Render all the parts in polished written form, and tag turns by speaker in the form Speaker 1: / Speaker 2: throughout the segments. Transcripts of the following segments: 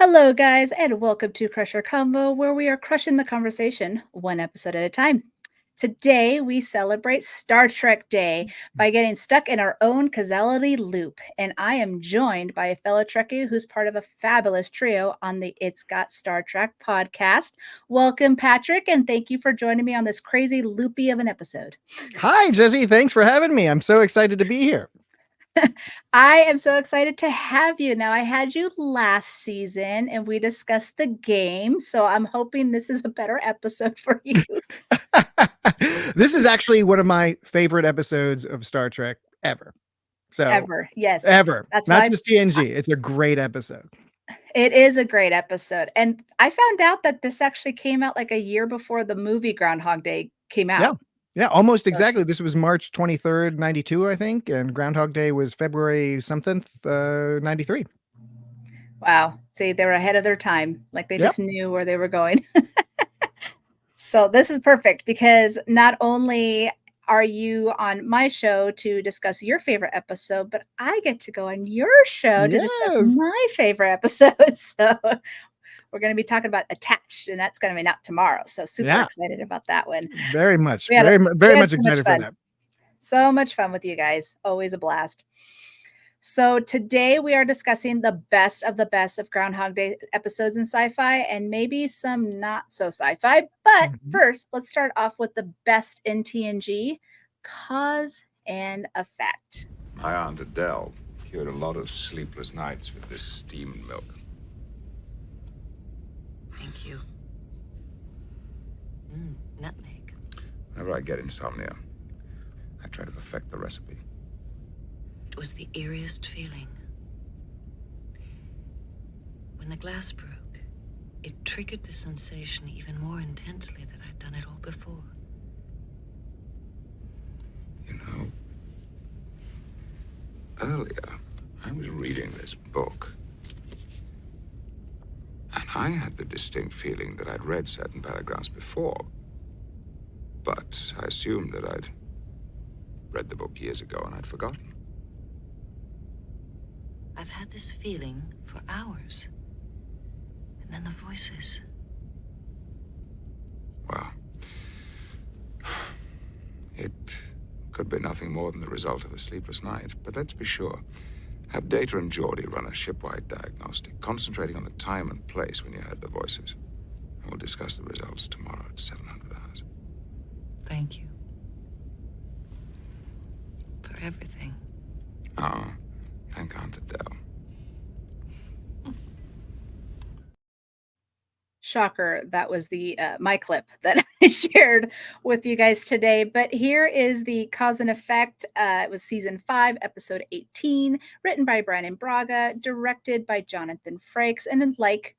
Speaker 1: Hello, guys, and welcome to Crusher Convo, where we are crushing the conversation one episode at a time. Today, we celebrate Star Trek Day by getting stuck in our own causality loop. And I am joined by a fellow Trekkie who's part of a fabulous trio on the It's Got Star Trek podcast. Welcome, Patrick, and thank you for joining me on this crazy loopy of an episode.
Speaker 2: Hi, Jesse. Thanks for having me. I'm so excited to be here.
Speaker 1: I am so excited to have you. Now, I had you last season and we discussed the game. So I'm hoping this is a better episode for you.
Speaker 2: This is actually one of my favorite episodes of Star Trek ever. So,
Speaker 1: Ever. Yes.
Speaker 2: ever.
Speaker 1: That's
Speaker 2: Not
Speaker 1: why
Speaker 2: just TNG. It's a great episode.
Speaker 1: it is a great episode. And I found out that this actually came out like a year before the movie Groundhog Day came
Speaker 2: Yeah.
Speaker 1: out.
Speaker 2: Yeah, almost
Speaker 1: So it's
Speaker 2: exactly. This was March 23rd, 92, I think. And Groundhog Day was February something, 93.
Speaker 1: wow. See, they were ahead of their time. Like they
Speaker 2: Yep.
Speaker 1: just knew where they were going. So this is perfect because not only are you on my show to discuss your favorite episode, but I get to go on your show to discuss
Speaker 2: Yes.
Speaker 1: my favorite episode. So we're going to be talking about Attached, and that's going to be out tomorrow. So super
Speaker 2: Yeah,
Speaker 1: excited about that one.
Speaker 2: very much.
Speaker 1: We had a,
Speaker 2: Very
Speaker 1: we had
Speaker 2: much
Speaker 1: so much
Speaker 2: excited for
Speaker 1: fun.
Speaker 2: that.
Speaker 1: So much fun with you guys. Always a blast. So today we are discussing the best of Groundhog Day episodes in sci-fi and maybe some not so sci-fi. But
Speaker 2: Mhm.
Speaker 1: first, let's start off with the best in TNG, cause and effect.
Speaker 3: My Aunt Adele cured a lot of sleepless nights with this steamed milk.
Speaker 4: Thank you. Nutmeg.
Speaker 3: Whenever I get insomnia, I try to perfect the recipe.
Speaker 4: It was the eeriest feeling. When the glass broke, it triggered the sensation even more intensely than I'd done it all before.
Speaker 3: You know, earlier, I was reading this book, and I had the distinct feeling that I'd read certain paragraphs before, but I assumed that I'd read the book years ago and I'd forgotten.
Speaker 4: I've had this feeling for hours. And then the voices.
Speaker 3: Well, it could be nothing more than the result of a sleepless night, but let's be sure. Have Data and Geordie run a shipwide diagnostic, concentrating on the time and place when you heard the voices. And we'll discuss the results tomorrow at 700 hours.
Speaker 4: Thank you. For everything.
Speaker 3: Oh, thank Aunt Adele.
Speaker 1: Shocker, that was the my clip that I shared with you guys today. But here is the cause and effect. It was season 5, episode 18, written by Brandon Braga, directed by Jonathan Frakes, and then, like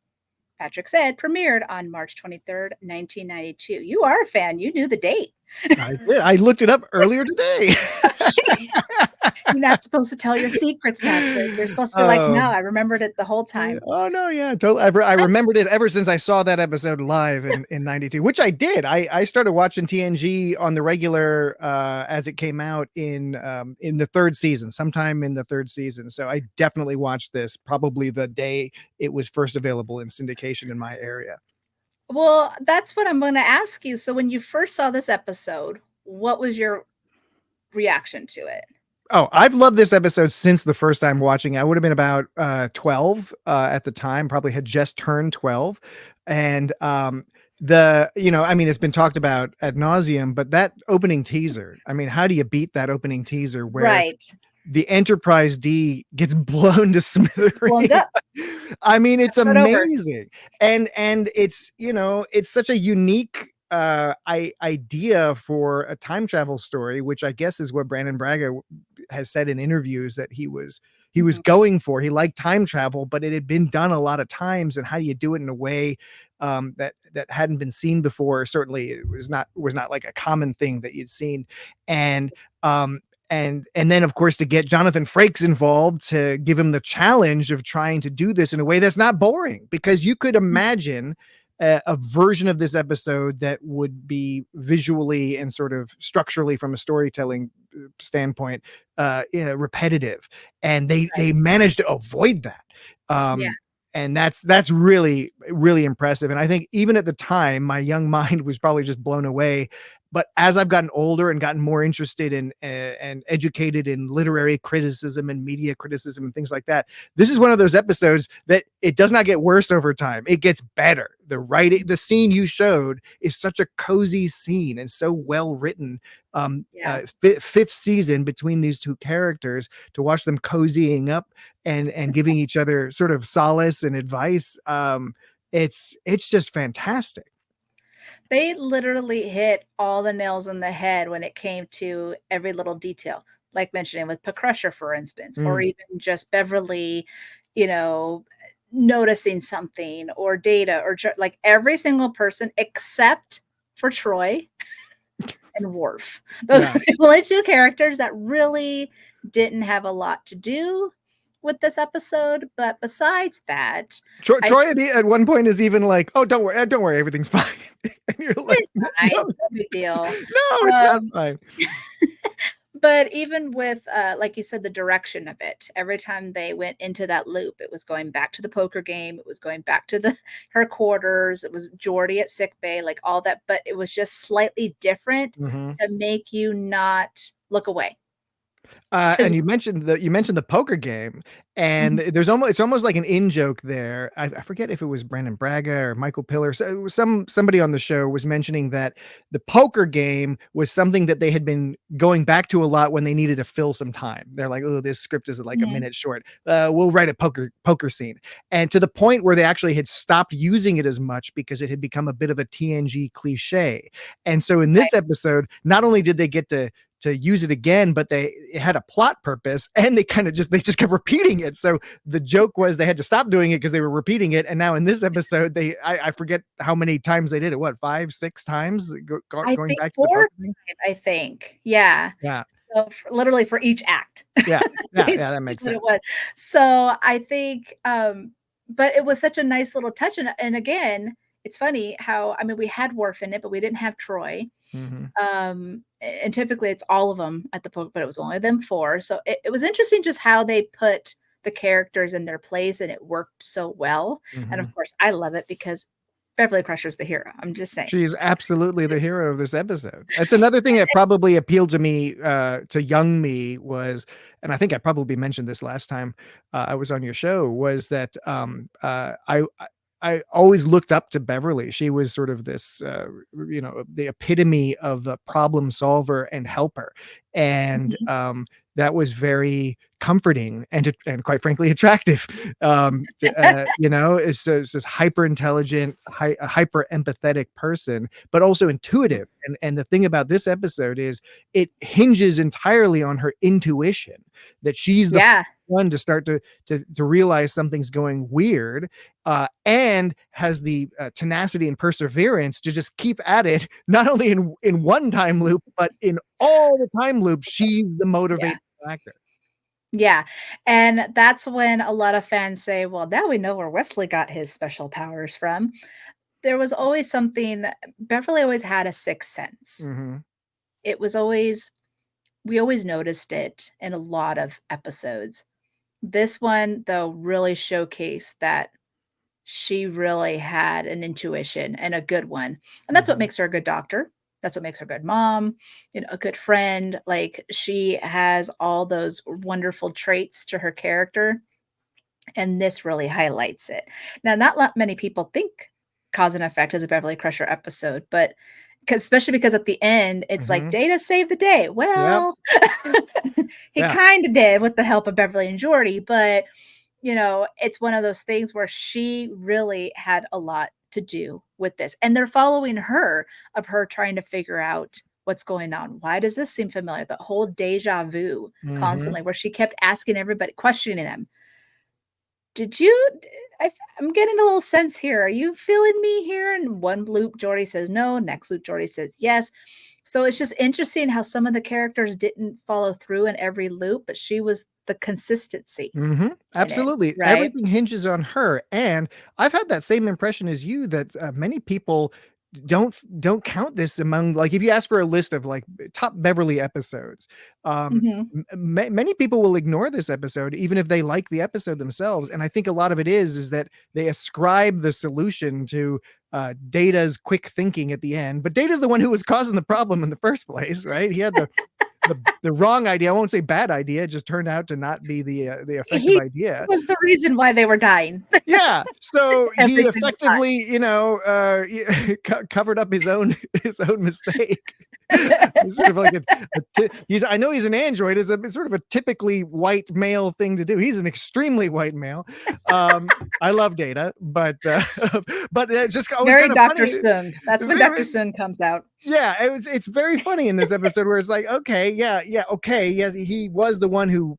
Speaker 1: Patrick said, premiered on March 23rd, 1992. You are a fan. You knew the date.
Speaker 2: I did. I looked it up earlier today.
Speaker 1: You're not supposed to tell your secrets, Patrick. You're supposed to be like,
Speaker 2: Oh.
Speaker 1: no, I remembered it the whole time.
Speaker 2: Oh no, yeah, totally. I remembered it ever since I saw that episode live in 92, which I did. I started watching TNG on the regular as it came out in the third season, sometime in the third season. So I definitely watched this probably the day it was first available in syndication in my area.
Speaker 1: Well, that's what I'm going to ask you. So when you first saw this episode, what was your reaction to it?
Speaker 2: Oh, I've loved this episode since the first time watching it. I would have been about 12 at the time, probably had just turned 12. And it's been talked about ad nauseum, but that opening teaser, I mean, how do you beat that opening teaser where
Speaker 1: Right.
Speaker 2: the Enterprise D gets blown to smithereens?
Speaker 1: Blown up.
Speaker 2: I mean, it's
Speaker 1: Episode over.
Speaker 2: amazing. And it's, it's such a unique idea for a time travel story, which I guess is what Brandon Braga has said in interviews that he was going for. He liked time travel, but it had been done a lot of times, and how do you do it in a way that hadn't been seen before? Certainly it was not like a common thing that you'd seen. And then, of course, to get Jonathan Frakes involved to give him the challenge of trying to do this in a way that's not boring, because you could imagine a version of this episode that would be visually and sort of structurally from a storytelling standpoint, repetitive. And they managed to avoid that.
Speaker 1: Yeah.
Speaker 2: And that's really, really impressive. And I think even at the time, my young mind was probably just blown away. But as I've gotten older and gotten more interested in and educated in literary criticism and media criticism and things like that, this is one of those episodes that it does not get worse over time. It gets better. The writing, the scene you showed is such a cozy scene and so well written. Fifth season between these two characters, to watch them cozying up and giving each other sort of solace and advice. It's just fantastic.
Speaker 1: They literally hit all the nails on the head when it came to every little detail, like mentioning with Crusher, for instance, or even just Beverly, you know, noticing something, or Data, or like every single person except for Troy and Worf. Those are the only two characters that really didn't have a lot to do with this episode. But besides that,
Speaker 2: Troy at one point is even like, "Oh, don't worry, everything's fine." And you're like,
Speaker 1: it's fine,
Speaker 2: "No,
Speaker 1: no big deal.
Speaker 2: no, it's not fine."
Speaker 1: But even with, like you said, the direction of it, every time they went into that loop, it was going back to the poker game. It was going back to her quarters. It was Geordi at sick bay, like all that. But it was just slightly different to make you not look away.
Speaker 2: And you mentioned the poker game, and there's it's almost like an in joke there. I forget if it was Brandon Braga or Michael Piller. So somebody on the show was mentioning that the poker game was something that they had been going back to a lot when they needed to fill some time. They're like, "Oh, this script is like a minute short. We'll write a poker scene," and to the point where they actually had stopped using it as much because it had become a bit of a TNG cliche. And so in this episode, not only did they get to use it again, but it had a plot purpose, and they just kept repeating it. So the joke was they had to stop doing it because they were repeating it. And now in this episode, I forget how many times they did it. What, 5, 6 times going back to the poker thing?
Speaker 1: I think. Yeah. So literally for each act.
Speaker 2: Yeah, that makes sense.
Speaker 1: It was. So I think, but it was such a nice little touch. And again, it's funny how, I mean, we had Worf in it, but we didn't have Troy. And typically it's all of them at the poker, but it was only them 4. So it was interesting just how they put the characters in their place, and it worked so well. And of course, I love it because Beverly Crusher's the hero. I'm just saying.
Speaker 2: She's absolutely the hero of this episode. That's another thing that probably appealed to me, to young me, was, and I think I probably mentioned this last time I was on your show, was that I always looked up to Beverly. She was sort of this, the epitome of the problem solver and helper. And that was very comforting and quite frankly attractive. It's this hyper intelligent, hyper empathetic person, but also intuitive. And the thing about this episode is it hinges entirely on her intuition, that she's the one to start to realize something's going weird, and has the tenacity and perseverance to just keep at it, not only in one time loop, but in all the time loops. She's the motivating factor.
Speaker 1: Yeah. And that's when a lot of fans say, well, now we know where Wesley got his special powers from. There was always something, Beverly always had a sixth sense. It was always, we always noticed it in a lot of episodes. This one, though, really showcased that she really had an intuition, and a good one. And that's what makes her a good doctor. That's what makes her a good mom, a good friend. Like, she has all those wonderful traits to her character. And this really highlights it. Now, not many people think Cause and Effect is a Beverly Crusher episode, but especially because at the end, it's like Data saved the day. Well, he kind of did with the help of Beverly and Geordi, but it's one of those things where she really had a lot to do with this. And they're following her, of her trying to figure out what's going on. Why does this seem familiar? The whole deja vu constantly, where she kept asking everybody, questioning them. I'm getting a little sense here. Are you feeling me here? And one loop, Geordi says no. Next loop, Geordi says yes. So it's just interesting how some of the characters didn't follow through in every loop, but she was the consistency.
Speaker 2: Absolutely.
Speaker 1: It, right?
Speaker 2: Everything hinges on her. And I've had that same impression as you, that many people don't count this among, like, if you ask for a list of like top Beverly episodes,
Speaker 1: Mhm.
Speaker 2: many people will ignore this episode even if they like the episode themselves. And I think a lot of it is that they ascribe the solution to Data's quick thinking at the end, but Data's the one who was causing the problem in the first place, right? He had the wrong idea. I won't say bad idea. It just turned out to not be the effective
Speaker 1: He
Speaker 2: idea.
Speaker 1: was the reason why they were dying
Speaker 2: Yeah. So he
Speaker 1: every single time.
Speaker 2: effectively, covered up his own mistake. It's sort of like I know he's an android. It's sort of a typically white male thing to do. He's an extremely white male. I love Data, but it's just always
Speaker 1: Very
Speaker 2: kind of
Speaker 1: Dr.
Speaker 2: funny.
Speaker 1: Sung. That's when
Speaker 2: Very-
Speaker 1: Dr. Sung comes out.
Speaker 2: Yeah, it's very funny in this episode where it's like, okay, okay, yes, he was the one who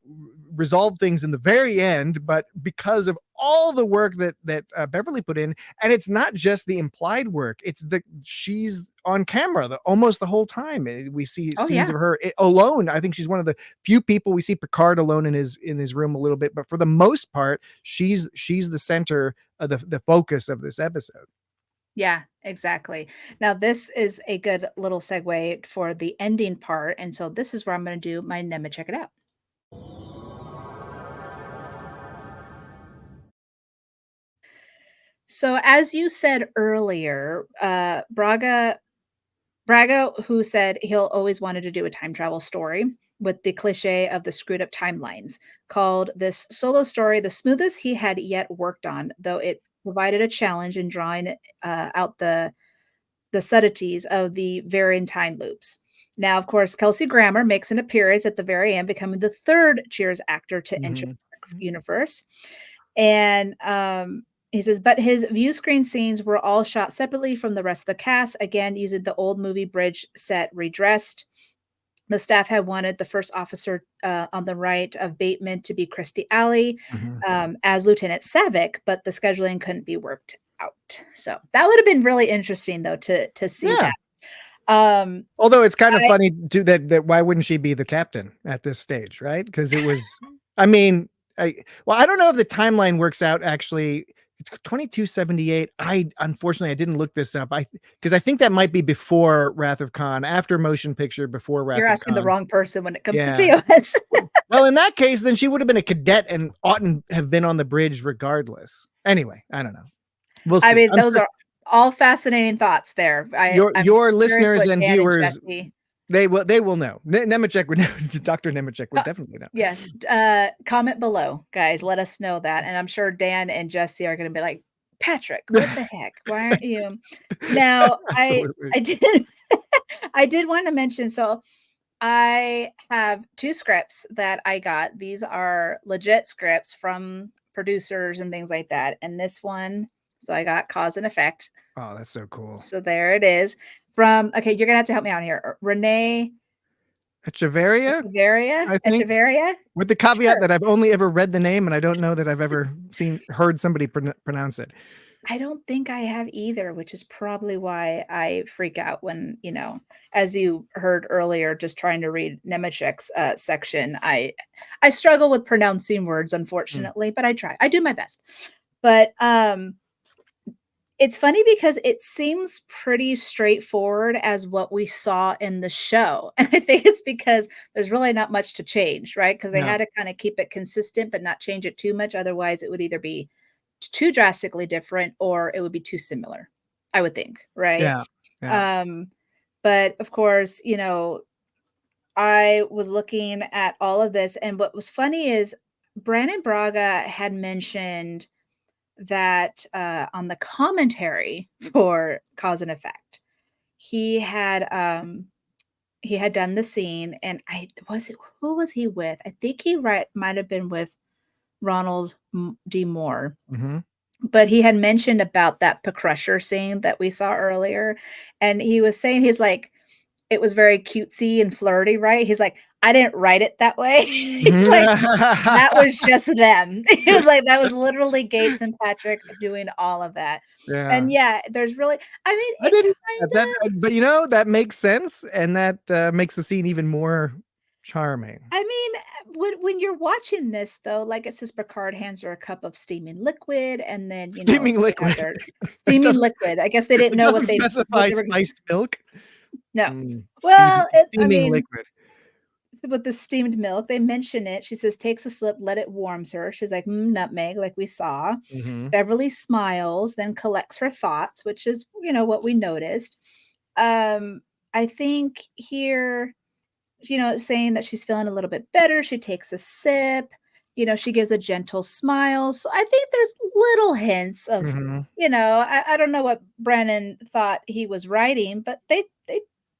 Speaker 2: resolved things in the very end, but because of all the work that Beverly put in, and it's not just the implied work, it's she's on camera almost the whole time. We see scenes of her alone. I think she's one of the few people. We see Picard alone in his room a little bit, but for the most part, she's the center of the focus of this episode.
Speaker 1: Yeah, exactly. Now, this is a good little segue for the ending part. And so this is where I'm going to do my Nema Check It Out. So, as you said earlier, Braga, who said he'll always wanted to do a time travel story with the cliche of the screwed up timelines, called this solo story the smoothest he had yet worked on, though it provided a challenge in drawing out the subtleties of the varying time loops. Now, of course, Kelsey Grammer makes an appearance at the very end, becoming the third Cheers actor to enter the universe. And he says, but his view screen scenes were all shot separately from the rest of the cast, again, using the old movie bridge set redressed. The staff had wanted the first officer on the right of Bateman to be Christy Alley as Lieutenant Savick, but the scheduling couldn't be worked out. So that would have been really interesting, though, to see that.
Speaker 2: Although it's kind of funny too that why wouldn't she be the captain at this stage, right? Because it was, I mean, I don't know if the timeline works out actually. It's 2278. Unfortunately I didn't look this up. Because I think that might be before Wrath of Khan, after motion picture, before Wrath of Khan.
Speaker 1: You're asking the wrong person when it comes to TOS.
Speaker 2: Well, in that case, then she would have been a cadet and oughtn't have been on the bridge regardless. Anyway, I don't know. We'll see.
Speaker 1: I mean, those are all fascinating thoughts there.
Speaker 2: Your listeners and viewers, they will know. Nemechek would know. Dr. Nemechek would definitely know.
Speaker 1: Yes. Comment below, guys. Let us know that. And I'm sure Dan and Jesse are going to be like, Patrick, what the heck? Why aren't you? Now, I did want to mention, so I have 2 scripts that I got. These are legit scripts from producers and things like that. And this one, so I got Cause and Effect.
Speaker 2: Oh, that's so cool.
Speaker 1: So there it is. From, okay, you're going to have to help me out here. Renee
Speaker 2: Echeverria, with the caveat that I've only ever read the name and I don't know that I've ever heard somebody pronounce it.
Speaker 1: I don't think I have either, which is probably why I freak out when, as you heard earlier, just trying to read Nemechek's section. I struggle with pronouncing words, unfortunately, but I try. I do my best. But it's funny because it seems pretty straightforward as what we saw in the show. And I think it's because there's really not much to change, right? Because they had to kind of keep it consistent, but not change it too much. Otherwise, it would either be too drastically different or it would be too similar, I would think, right?
Speaker 2: Yeah.
Speaker 1: But of course, I was looking at all of this, and what was funny is Brandon Braga had mentioned that on the commentary for Cause and Effect, he had done the scene, and who was he with? I think he might have been with Ronald D. Moore. But he had mentioned about that Crusher scene that we saw earlier, and he was saying, he's like, it was very cutesy and flirty, right? He's like, I didn't write it that way. He's like, that was just them. He was like, that was literally Gates and Patrick doing all of that.
Speaker 2: Yeah.
Speaker 1: And there's really, I mean,
Speaker 2: but that makes sense, and that makes the scene even more charming.
Speaker 1: I mean, when you're watching this though, like it says Picard hands her a cup of steaming liquid, and then
Speaker 2: Steaming
Speaker 1: they have
Speaker 2: liquid.
Speaker 1: their
Speaker 2: It
Speaker 1: steaming
Speaker 2: doesn't
Speaker 1: liquid. I guess they didn't
Speaker 2: it
Speaker 1: know
Speaker 2: doesn't
Speaker 1: what
Speaker 2: specify
Speaker 1: they were.
Speaker 2: spiced milk.
Speaker 1: No,
Speaker 2: Steam
Speaker 1: well, I
Speaker 2: steaming
Speaker 1: mean,
Speaker 2: liquid.
Speaker 1: with the steamed milk, they mention it. She says, takes a sip, let it warms her. She's like, nutmeg, like we saw.
Speaker 2: Mhm.
Speaker 1: Beverly smiles, then collects her thoughts, which is, what we noticed. I think here, saying that she's feeling a little bit better. She takes a sip, she gives a gentle smile. So I think there's little hints of,
Speaker 2: Mhm.
Speaker 1: I don't know what Brennan thought he was writing, but they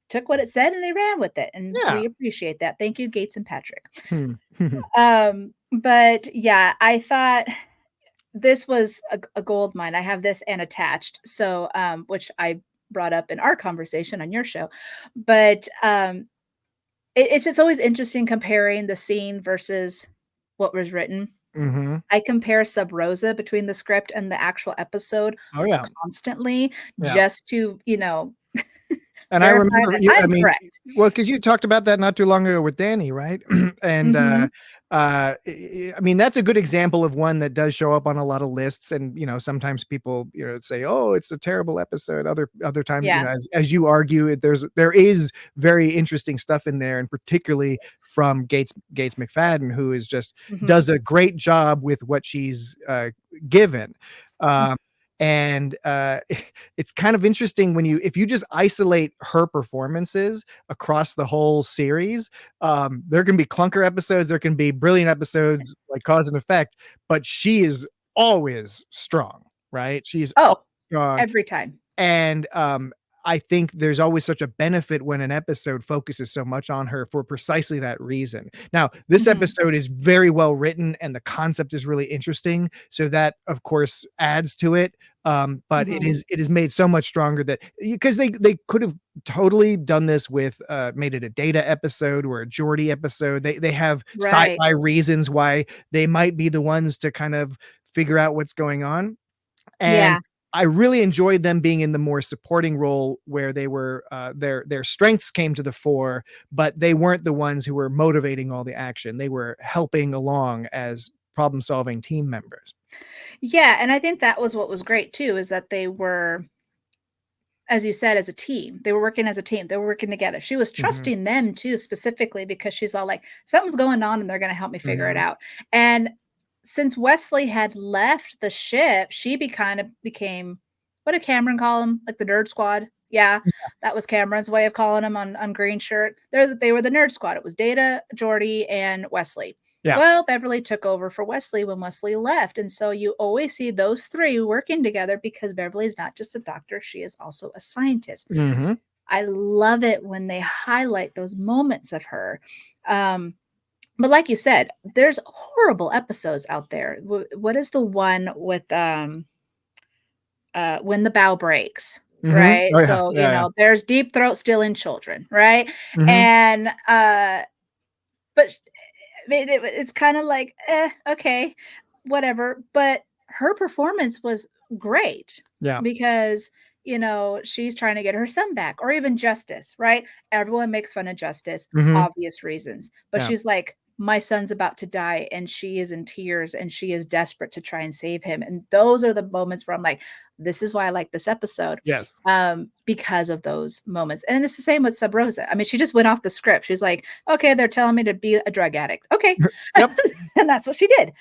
Speaker 1: took what it said and they ran with it. And
Speaker 2: Yeah.
Speaker 1: we appreciate that. Thank you, Gates and Patrick.
Speaker 2: Hmm.
Speaker 1: But yeah, I thought this was a gold mine. I have this and attached. So, which I brought up in our conversation on your show. But it's just always interesting comparing the scene versus what was written.
Speaker 2: Mhm.
Speaker 1: I compare Sub Rosa between the script and the actual episode
Speaker 2: Oh, yeah.
Speaker 1: constantly
Speaker 2: Yeah.
Speaker 1: just to,
Speaker 2: And I
Speaker 1: verify
Speaker 2: remember
Speaker 1: that
Speaker 2: you I
Speaker 1: I'm
Speaker 2: mean,
Speaker 1: correct.
Speaker 2: well, because you talked about that not too long ago with Danny, right? And,
Speaker 1: Mhm.
Speaker 2: I mean, that's a good example of one that does show up on a lot of lists, and, sometimes people, say, "Oh, it's a terrible episode." Other times,
Speaker 1: Yeah.
Speaker 2: as you argue, there is very interesting stuff in there, and particularly from Gates McFadden, who is just
Speaker 1: Mhm.
Speaker 2: does a great job with what she's, given.
Speaker 1: Mm.
Speaker 2: And it's kind of interesting if you just isolate her performances across the whole series. There can be clunker episodes, there can be brilliant episodes like cause and effect, but she is always strong, right? She's
Speaker 1: Oh,
Speaker 2: always strong.
Speaker 1: every time.
Speaker 2: And I think there's always such a benefit when an episode focuses so much on her for precisely that reason. Now, this
Speaker 1: Mhm.
Speaker 2: episode is very well written and the concept is really interesting. So that, of course, adds to it. But
Speaker 1: Mhm.
Speaker 2: it is made so much stronger that because they could have totally done this with made it a Data episode or a Geordi episode. They have
Speaker 1: Right.
Speaker 2: sci-fi reasons why they might be the ones to kind of figure out what's going on. And
Speaker 1: Yeah.
Speaker 2: I really enjoyed them being in the more supporting role where they were their strengths came to the fore, but they weren't the ones who were motivating all the action. They were helping along as problem-solving team members.
Speaker 1: Yeah, and I think that was what was great too, is that they were, as you said, as a team. They were working as a team. They were working together. She was
Speaker 2: Mhm.
Speaker 1: trusting them too, specifically because she's all like, something's going on and they're going to help me figure it
Speaker 2: Mhm.
Speaker 1: out. And since Wesley had left the ship, she kind of became, what did Cameron call him? Like the nerd squad. Yeah, that was Cameron's way of calling him on Green Shirt. They were the nerd squad. It was Data, Geordi, and Wesley.
Speaker 2: Yeah.
Speaker 1: Well, Beverly took over for Wesley when Wesley left. And so you always see those three working together because Beverly's not just a doctor, she is also a scientist.
Speaker 2: Mhm.
Speaker 1: I love it when they highlight those moments of her. But like you said, there's horrible episodes out there. What is the one with when the bow breaks?
Speaker 2: Mhm.
Speaker 1: Right.
Speaker 2: Oh, yeah.
Speaker 1: So,
Speaker 2: Yeah, yeah.
Speaker 1: there's Deep Throat stealing children, right?
Speaker 2: Mhm.
Speaker 1: And but mean, it's kind of like, okay, whatever. But her performance was great
Speaker 2: Yeah.
Speaker 1: because, she's trying to get her son back or even Justice, right? Everyone makes fun of Justice,
Speaker 2: Mhm.
Speaker 1: obvious reasons. But
Speaker 2: Yeah.
Speaker 1: she's like, my son's about to die and she is in tears and she is desperate to try and save him. And those are the moments where I'm like, this is why I like this episode.
Speaker 2: Yes.
Speaker 1: Because of those moments. And it's the same with Sub Rosa. I mean, she just went off the script. She's like, okay, they're telling me to be a drug addict. Okay.
Speaker 2: Yep.
Speaker 1: And that's what she did.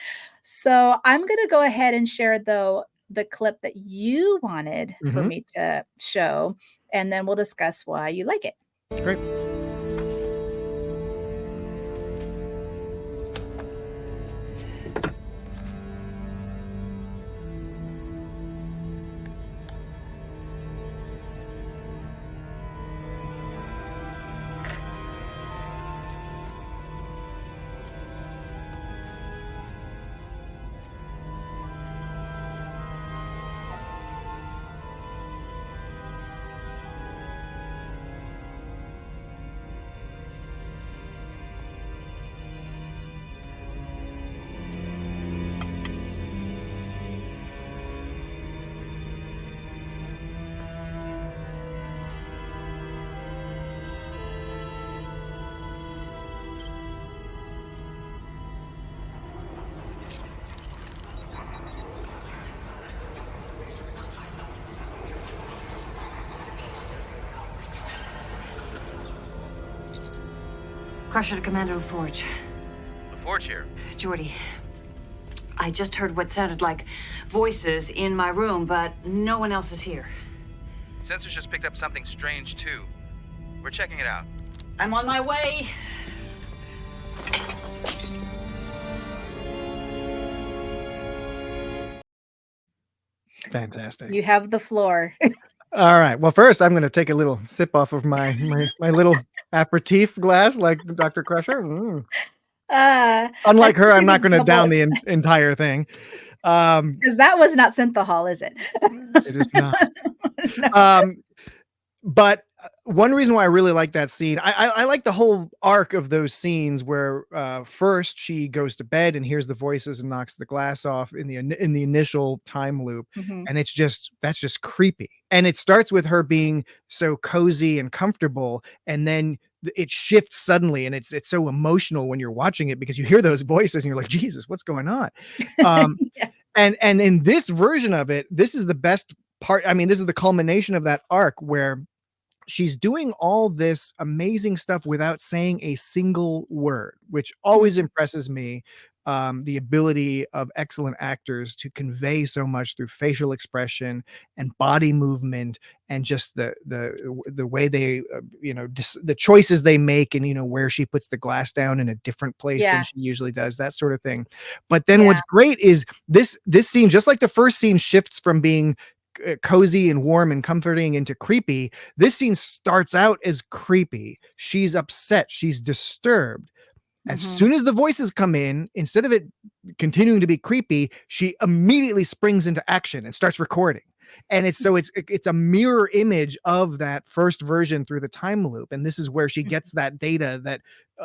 Speaker 1: So I'm going to go ahead and share, though, the clip that you wanted for
Speaker 2: Mhm.
Speaker 1: me to show, and then we'll discuss why you like it.
Speaker 2: Great.
Speaker 4: Crusher to Commander LaForge.
Speaker 5: LaForge here.
Speaker 4: Jordy, I just heard what sounded like voices in my room, but no one else is here.
Speaker 5: Sensors just picked up something strange, too. We're checking it out.
Speaker 4: I'm on my way.
Speaker 2: Fantastic.
Speaker 1: You have the floor.
Speaker 2: All right. Well, first I'm going to take a little sip off of my little aperitif glass, like Dr. Crusher. Unlike her, I'm not going to down the entire thing.
Speaker 1: Because that was not synthahol, is it?
Speaker 2: It is not.
Speaker 1: No.
Speaker 2: But one reason why I really like that scene, I like the whole arc of those scenes where first she goes to bed and hears the voices and knocks the glass off in the initial time loop, and that's just creepy. And it starts with her being so cozy and comfortable, and then it shifts suddenly, and it's so emotional when you're watching it because you hear those voices and you're like, Jesus, what's going on?
Speaker 1: Yeah.
Speaker 2: And in this version of it, this is the best part. I mean, this is the culmination of that arc where she's doing all this amazing stuff without saying a single word, which always impresses me. The ability of excellent actors to convey so much through facial expression and body movement, and just the way they, the choices they make, and where she puts the glass down in a different place than she usually does, that sort of thing. But then what's great is this scene, just like the first scene shifts from being cozy and warm and comforting into creepy. This scene starts out as creepy. She's upset. She's disturbed. As soon as the voices come in, instead of it continuing to be creepy, she immediately springs into action and starts recording. And it's a mirror image of that first version through the time loop. And this is where she gets that data that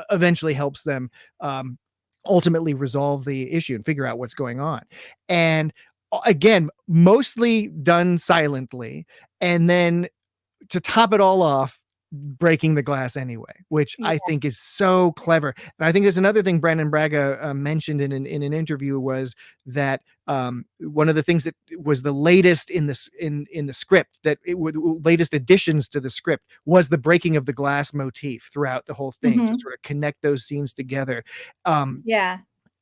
Speaker 2: eventually helps them ultimately resolve the issue and figure out what's going on. And again, mostly done silently. And then to top it all off, breaking the glass anyway, which I think is so clever. And I think there's another thing Brandon Braga mentioned in an interview, was that one of the things that was the latest in this in the script, that it would latest additions to the script, was the breaking of the glass motif throughout the whole thing, to sort of connect those scenes together.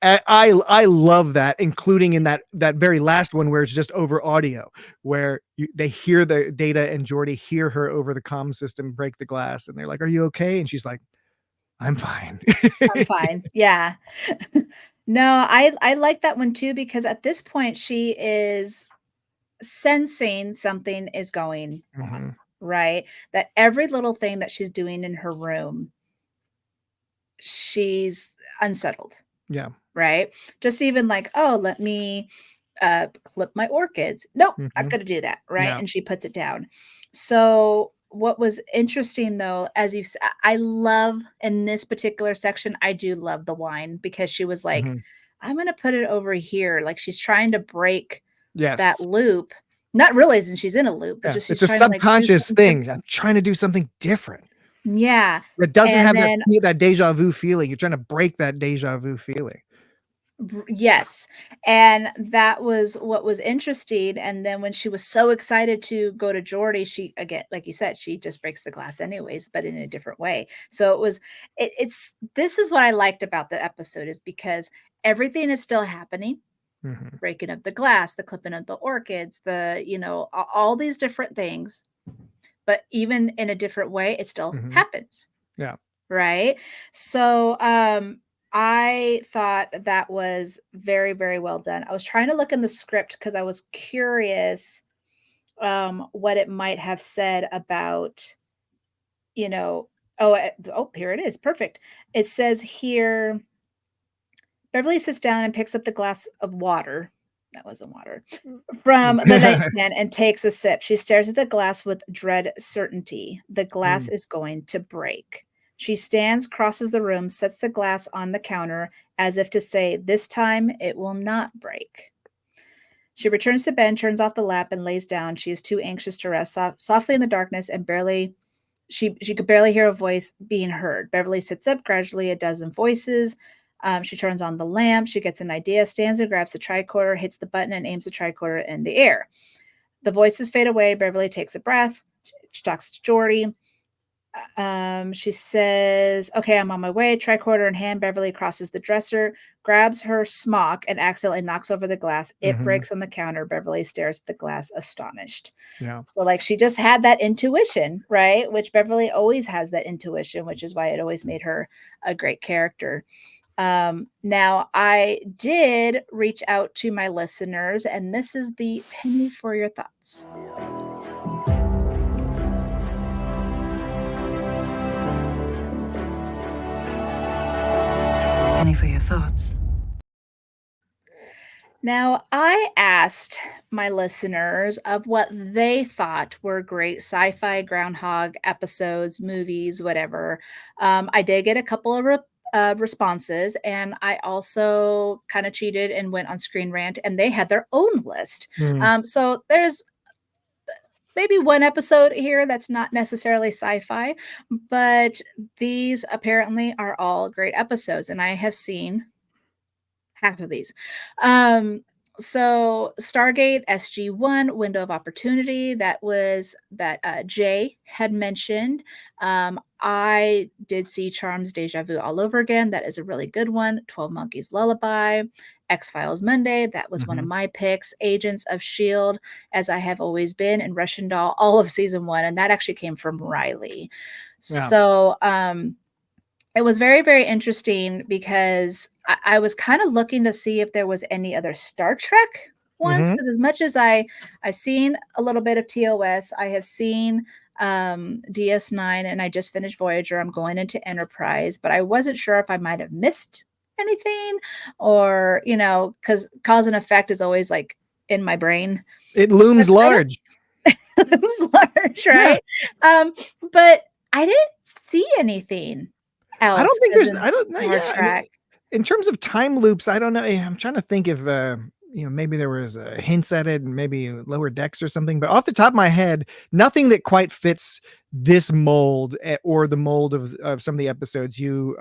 Speaker 2: I love that, including in that very last one where it's just over audio, where they hear the data and Geordi hear her over the comm system break the glass, and they're like, "Are you okay?" And she's like, "I'm fine."
Speaker 1: I'm fine. Yeah. No, I like that one too, because at this point she is sensing something is going on, right? That every little thing that she's doing in her room, she's unsettled.
Speaker 2: Yeah.
Speaker 1: Right? Just even like, oh, let me clip my orchids. Nope, not gonna do that. Right.
Speaker 2: Yeah.
Speaker 1: And she puts it down. So what was interesting though, as you said, I love in this particular section, I do love the wine, because she was like, I'm gonna put it over here. Like she's trying to break that loop, not realizing she's in a loop, but just she's
Speaker 2: it's a
Speaker 1: trying
Speaker 2: subconscious
Speaker 1: to, like,
Speaker 2: thing. I'm trying to do something different.
Speaker 1: Yeah.
Speaker 2: It doesn't
Speaker 1: And
Speaker 2: have
Speaker 1: then,
Speaker 2: that deja vu feeling. You're trying to break that deja vu feeling.
Speaker 1: Yes. And that was what was interesting. And then when she was so excited to go to Jordy, she, again, like you said, she just breaks the glass anyways, but in a different way. So it was, this is what I liked about the episode, is because everything is still happening. Breaking up the glass, the clipping of the orchids, all these different things, but even in a different way, it still happens.
Speaker 2: Yeah.
Speaker 1: Right. So, I thought that was very, very well done. I was trying to look in the script because I was curious what it might have said about, here it is. Perfect. It says here, Beverly sits down and picks up the glass of water. That wasn't water. From the nightstand and takes a sip. She stares at the glass with dread certainty. The glass is going to break. She stands, crosses the room, sets the glass on the counter as if to say, this time it will not break. She returns to bed, turns off the lamp, and lays down. She is too anxious to rest. Softly in the darkness, and she could barely hear a voice being heard. Beverly sits up, gradually a dozen voices. She turns on the lamp. She gets an idea, stands and grabs the tricorder, hits the button, and aims the tricorder in the air. The voices fade away. Beverly takes a breath. She talks to Jordy. She says, "Okay, I'm on my way. Tricorder in hand, Beverly crosses the dresser, grabs her smock, and accidentally knocks over the glass. It
Speaker 2: Mhm.
Speaker 1: breaks on the counter. Beverly stares at the glass, astonished."
Speaker 2: Yeah.
Speaker 1: So, like, she just had that intuition, right? Which Beverly always has that intuition, which is why it always made her a great character. Now, I did reach out to my listeners, and this is the penny for your thoughts.
Speaker 4: Penny for your thoughts.
Speaker 1: Now, I asked my listeners of what they thought were great sci-fi groundhog episodes, movies, whatever. I did get a couple of responses, and I also kind of cheated and went on Screen Rant, and they had their own list.
Speaker 2: Mm.
Speaker 1: So there's maybe one episode here that's not necessarily sci-fi, but these apparently are all great episodes, and I have seen half of these. So Stargate SG-1 Window of Opportunity, that was that Jay had mentioned. I did see Charms Deja Vu all over again. That is a really good one. 12 Monkeys Lullaby, X-Files Monday, that was one of
Speaker 2: Mhm.
Speaker 1: my picks. Agents of Shield, As I Have Always Been, and Russian Doll, all of season 1, and that actually came from Riley.
Speaker 2: Yeah.
Speaker 1: So it was very, very interesting because I was kind of looking to see if there was any other Star Trek ones,
Speaker 2: Mhm.
Speaker 1: because as much as I've seen a little bit of TOS, I have seen DS9, and I just finished Voyager. I'm going into Enterprise, but I wasn't sure if I might have missed anything, or because cause and effect is always like in my brain.
Speaker 2: It looms
Speaker 1: But I don't
Speaker 2: large.
Speaker 1: it was large,
Speaker 2: Yeah.
Speaker 1: right? But I didn't see anything
Speaker 2: I
Speaker 1: else
Speaker 2: don't think
Speaker 1: as
Speaker 2: there's
Speaker 1: in
Speaker 2: I don't know,
Speaker 1: Star
Speaker 2: yeah, I mean,
Speaker 1: Trek.
Speaker 2: in terms of time loops, I don't know, I'm trying to think if, maybe there was, hints at it and maybe Lower Decks or something, but off the top of my head, nothing that quite fits this mold, or the mold of some of the episodes you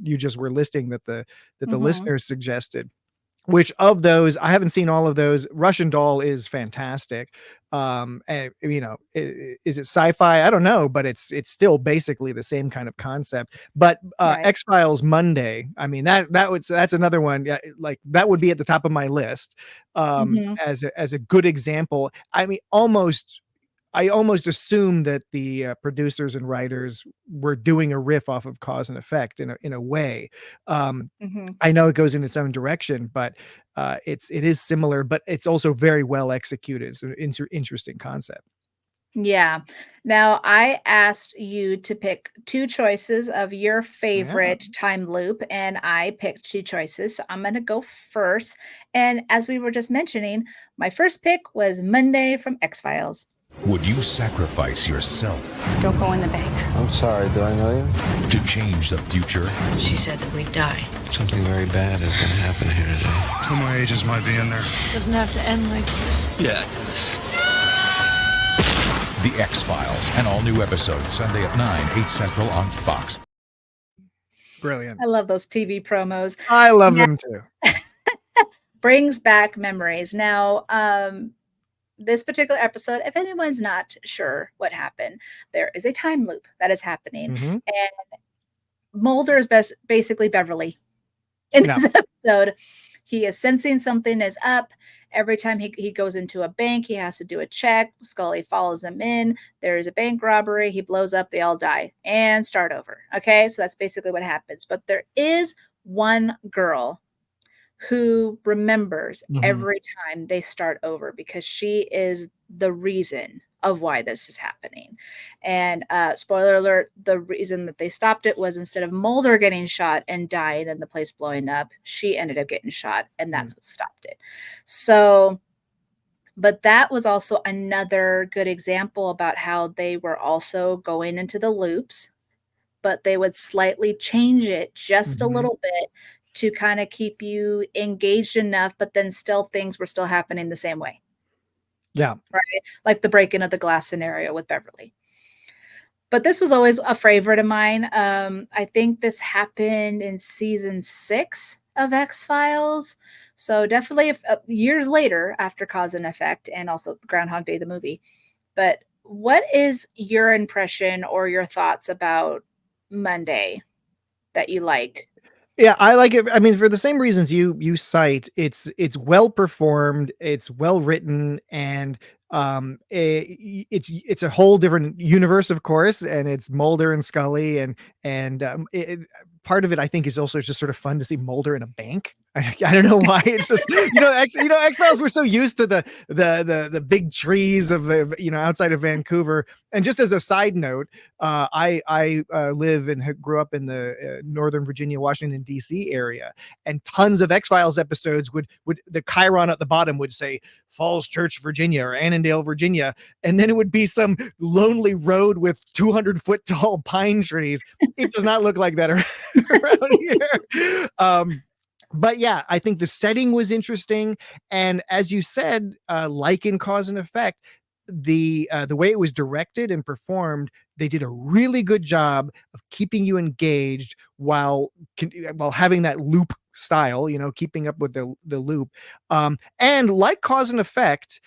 Speaker 2: just were listing that the
Speaker 1: Mhm.
Speaker 2: listeners suggested. Which of those, I haven't seen all of those. Russian Doll is fantastic. And is it sci-fi? I don't know, but it's still basically the same kind of concept. But
Speaker 1: Right.
Speaker 2: X-Files Monday, I mean that's another one. Yeah, like that would be at the top of my list
Speaker 1: Mhm.
Speaker 2: as a good example. I almost assume that the producers and writers were doing a riff off of Cause and Effect in a way. Um,
Speaker 1: Mhm.
Speaker 2: I know it goes in its own direction, but it is similar, but it's also very well executed. It's an interesting concept.
Speaker 1: Yeah. Now, I asked you to pick 2 choices of your
Speaker 2: Yeah.
Speaker 1: favorite time loop, and I picked 2 choices, so I'm gonna go first, and as we were just mentioning, my first pick was Monday from X-Files.
Speaker 6: Would you sacrifice yourself
Speaker 7: Don't go in the bank.
Speaker 8: I'm sorry, do I know you?
Speaker 6: to change the future?
Speaker 4: She said that we'd die.
Speaker 8: Something very bad is gonna happen here today.
Speaker 9: Some of my agents might be in there.
Speaker 4: Doesn't have to end like this.
Speaker 9: Yeah, it does.
Speaker 6: The X-Files, an all-new episode, Sunday at 9, 8 Central on Fox.
Speaker 2: Brilliant.
Speaker 1: I love those TV promos.
Speaker 2: I love
Speaker 1: Now
Speaker 2: them too.
Speaker 1: brings back memories. Now, this particular episode, if anyone's not sure what happened, there is a time loop that is happening,
Speaker 2: Mhm.
Speaker 1: and Mulder is basically Beverly in
Speaker 2: Yeah.
Speaker 1: this episode. He is sensing something is up. Every time he goes into a bank, he has to do a check. Scully follows him in. There is a bank robbery. He blows up. They all die and start over. Okay, so that's basically what happens. But there is one girl who remembers
Speaker 2: Mhm.
Speaker 1: every time they start over, because she is the reason of why this is happening. And spoiler alert, the reason that they stopped it was instead of Mulder getting shot and dying and the place blowing up, she ended up getting shot, and that's what stopped it. So, but that was also another good example about how they were also going into the loops, but they would slightly change it just a
Speaker 2: Mhm.
Speaker 1: little bit to kind of keep you engaged enough, but then still things were still happening the same way,
Speaker 2: Yeah.
Speaker 1: right? Like the break-in of the glass scenario with Beverly. But this was always a favorite of mine. I think this happened in season 6 of X-Files. So definitely years later after Cause and Effect, and also Groundhog Day, the movie. But what is your impression or your thoughts about Monday that you like?
Speaker 2: Yeah, I like it. I mean, for the same reasons you cite, it's well performed, it's well written, and it's a whole different universe, of course, and it's Mulder and Scully, and part of it I think is also just sort of fun to see Mulder in a bank. I don't know why. It's just X-Files, we're so used to the big trees of the outside of Vancouver. And just as a side note, I live and grew up in the Northern Virginia, Washington D.C. area, and tons of X-Files episodes would the chyron at the bottom would say Falls Church, Virginia, or Annandale, Virginia, and then it would be some lonely road with 200-foot tall pine trees. It does not look like that around here. But yeah, I think the setting was interesting, and as you said, like in Cause and Effect, the way it was directed and performed, they did a really good job of keeping you engaged while having that loop style, keeping up with the loop. And like Cause and Effect,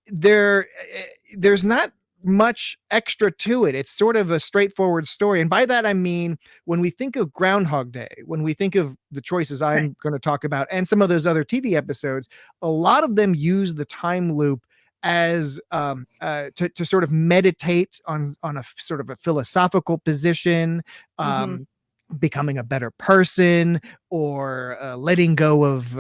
Speaker 2: there's not much extra to it. It's sort of a straightforward story. And by that, I mean, when we think of Groundhog Day, when we think of the choices I'm going to talk about and some of those other TV episodes, a lot of them use the time loop as to sort of meditate on a sort of a philosophical position, becoming a better person, or letting go of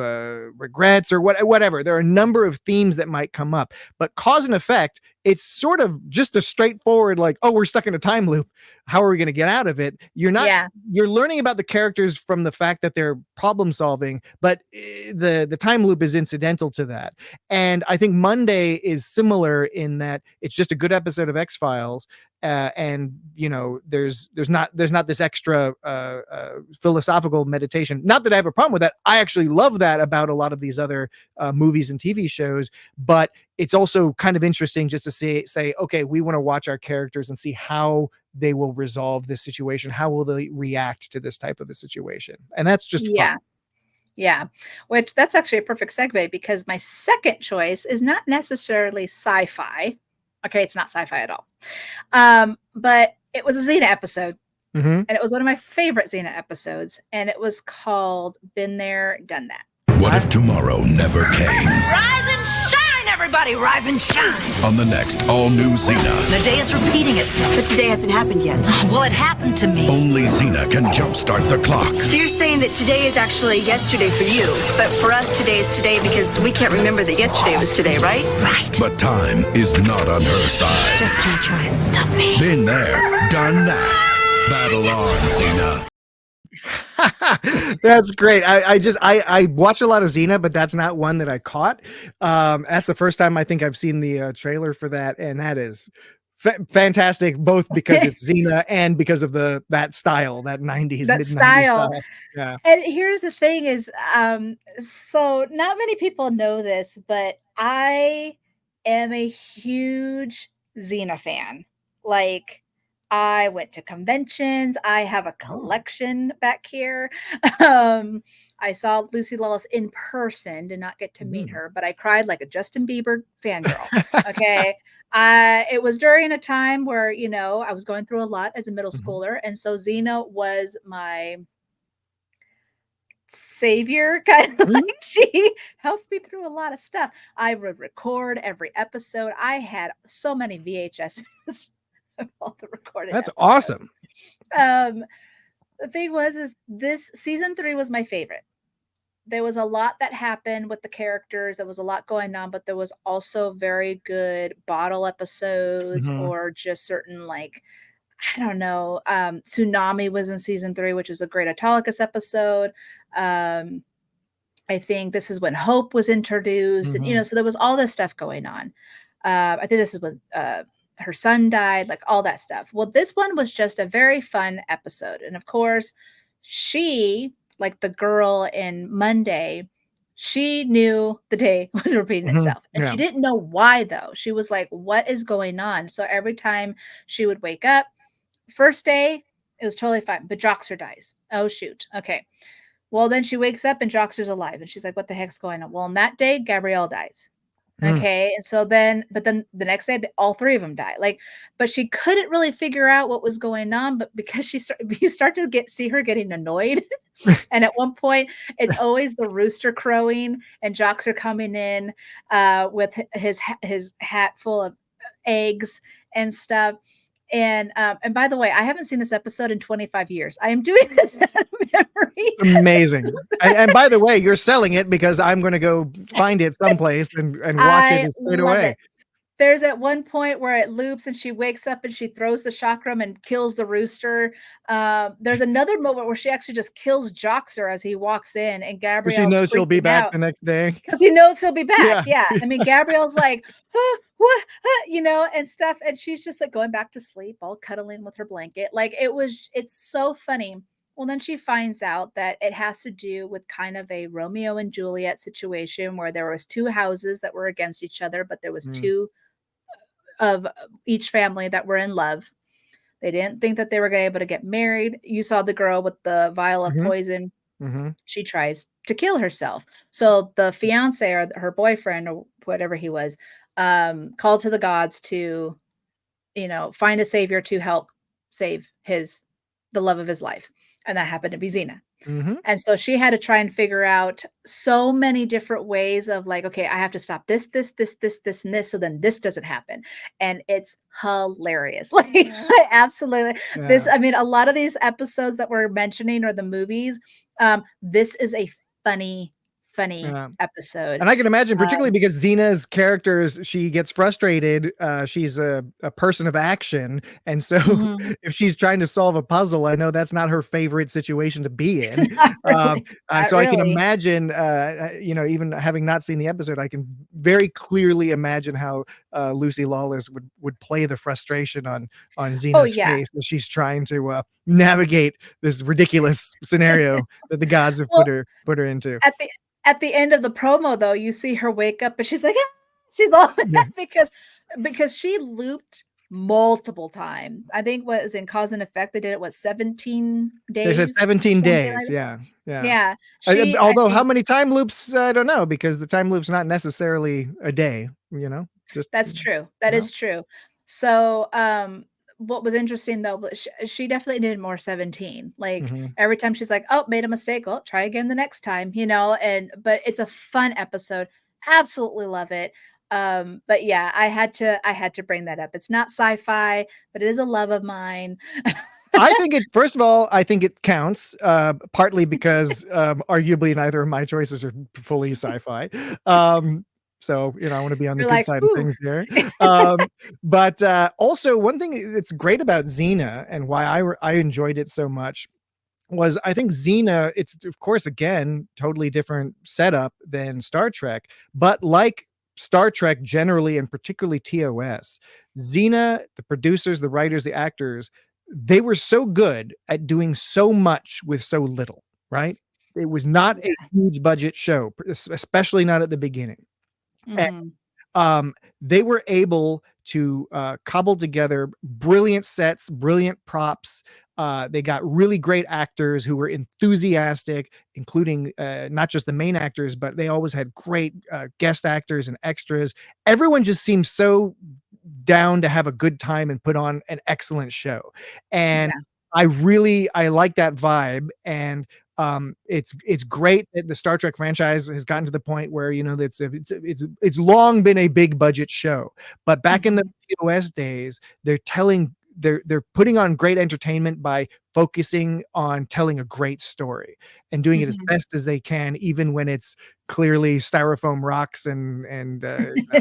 Speaker 2: regrets, or whatever. There are a number of themes that might come up, but Cause and Effect, it's sort of just a straightforward, like, oh, we're stuck in a time loop. How are we going to get out of it? You're learning about the characters from the fact that they're problem solving, but the time loop is incidental to that. And I think Monday is similar in that it's just a good episode of X-Files. And there's not this extra philosophical meditation. Not that I have a problem with that. I actually love that about a lot of these other movies and TV shows, but it's also kind of interesting just to say, okay, we want to watch our characters and see how they will resolve this situation. How will they react to this type of a situation? And that's just fun.
Speaker 1: Yeah, which that's actually a perfect segue, because my second choice is not necessarily sci-fi. Okay, it's not sci-fi at all. But it was a Xena episode. And it was one of my favorite Xena episodes. And it was called Been There, Done That.
Speaker 6: What if tomorrow never came?
Speaker 4: Rise and shine, everybody! Rise and shine!
Speaker 6: On the next all-new Xena,
Speaker 4: The day is repeating itself.
Speaker 7: But today hasn't happened yet.
Speaker 4: Well, it happened to me.
Speaker 6: only Xena can jumpstart the clock.
Speaker 7: So you're saying that today is actually yesterday for you, but for us today is today because we can't remember that yesterday was today, right?
Speaker 4: Right.
Speaker 6: But time is not on her side.
Speaker 7: Just don't try and stop me.
Speaker 6: Been there, done that. Battle on, Xena.
Speaker 2: That's great. I watch a lot of Xena, but that's not one that I caught. That's the first time I think I've seen the trailer for that, and that is fantastic, both because it's Xena and because of that style, that 90s,
Speaker 1: That
Speaker 2: mid-90s
Speaker 1: style.
Speaker 2: Yeah.
Speaker 1: And here's the thing is, so not many people know this, but I am a huge Xena fan. Like, I went to conventions. I have a collection back here. I saw Lucy Lawless in person, did not get to meet her, but I cried like a Justin Bieber fangirl. Okay. It was during a time where, I was going through a lot as a middle schooler. And so Xena was my savior, kind of like she helped me through a lot of stuff. I would record every episode. I had so many VHSs of all the recorded
Speaker 2: That's
Speaker 1: episodes.
Speaker 2: awesome.
Speaker 1: The thing is this season 3 was my favorite. There was a lot that happened with the characters. There was a lot going on, but there was also very good bottle episodes, or just certain, like, I don't know. Tsunami was in season 3, which was a great Autolycus episode. I think This Is When Hope was introduced, and so there was all this stuff going on. I think this is when her son died, like all that stuff. Well, this one was just a very fun episode, and of course, she, like the girl in Monday, she knew the day was repeating itself, and she didn't know why though. She was like, "What is going on?" So every time she would wake up, first day it was totally fine, but Joxer dies. Oh shoot, okay. Well, then she wakes up and Joxer's alive, and she's like, "What the heck's going on?" Well, on that day, Gabrielle dies. Okay. And so but then the next day, all three of them die. Like, but she couldn't really figure out what was going on. But because you start to see her getting annoyed. And at one point, it's always the rooster crowing, and Jocks are coming in with his hat full of eggs and stuff. And by the way, I haven't seen this episode in 25 years. I am doing this out of memory.
Speaker 2: Amazing. And by the way, you're selling it because I'm going to go find it someplace and watch it straight away.
Speaker 1: It. There's at one point where it loops and she wakes up and she throws the chakram and kills the rooster. There's another moment where she actually just kills Joxer as he walks in, and Gabrielle.
Speaker 2: She knows he'll be back the next day.
Speaker 1: Because he knows he'll be back. Yeah. I mean, Gabrielle's like, what? And stuff. And she's just like going back to sleep, all cuddling with her blanket. Like it's so funny. Well, then she finds out that it has to do with kind of a Romeo and Juliet situation where there was two houses that were against each other, but there was two of each family that were in love. They didn't think that they were going to be able to get married. You saw the girl with the vial of poison. She tries to kill herself. So the fiance or her boyfriend or whatever he was called to the gods to, find a savior to help save the love of his life. And that happened to be Xena. And so she had to try and figure out so many different ways of like, okay, I have to stop this, and this, so then this doesn't happen. And it's hilarious. Like, I absolutely, a lot of these episodes that we're mentioning or the movies, this is a funny episode.
Speaker 2: And I can imagine, particularly because Xena's characters, she gets frustrated. She's a person of action. And so if she's trying to solve a puzzle, I know that's not her favorite situation to be in. I can imagine, even having not seen the episode, I can very clearly imagine how Lucy Lawless would play the frustration on Xena's face as she's trying to navigate this ridiculous scenario that the gods have put her into.
Speaker 1: At the end of the promo, though, you see her wake up and she's like, she's all because she looped multiple times. I think what is in Cause and Effect, they did it 17 days.
Speaker 2: They said 17 days.
Speaker 1: Like
Speaker 2: yeah. Although how many time loops, I don't know, because the time loop's not necessarily a day. That's
Speaker 1: true. That is true. So, what was interesting though, she definitely did more 17. Like every time she's like, oh, made a mistake. Well, try again the next time, but it's a fun episode. Absolutely love it. But yeah, I had to bring that up. It's not sci-fi, but it is a love of mine.
Speaker 2: First of all, I think it counts, partly because arguably neither of my choices are fully sci-fi. So, I want to be on the good side of things here. But also one thing that's great about Xena and why I enjoyed it so much was I think Xena, it's of course, again, totally different setup than Star Trek, but like Star Trek generally, and particularly TOS, Xena, the producers, the writers, the actors, they were so good at doing so much with so little, right? It was not a huge budget show, especially not at the beginning. And they were able to cobble together brilliant sets, brilliant props. They got really great actors who were enthusiastic, including not just the main actors, but they always had great guest actors and extras. Everyone just seemed so down to have a good time and put on an excellent show. And I like that vibe. And it's great that the Star Trek franchise has gotten to the point where it's long been a big budget show, but back in the TOS days, they're putting on great entertainment by focusing on telling a great story and doing it as best as they can, even when it's clearly styrofoam rocks and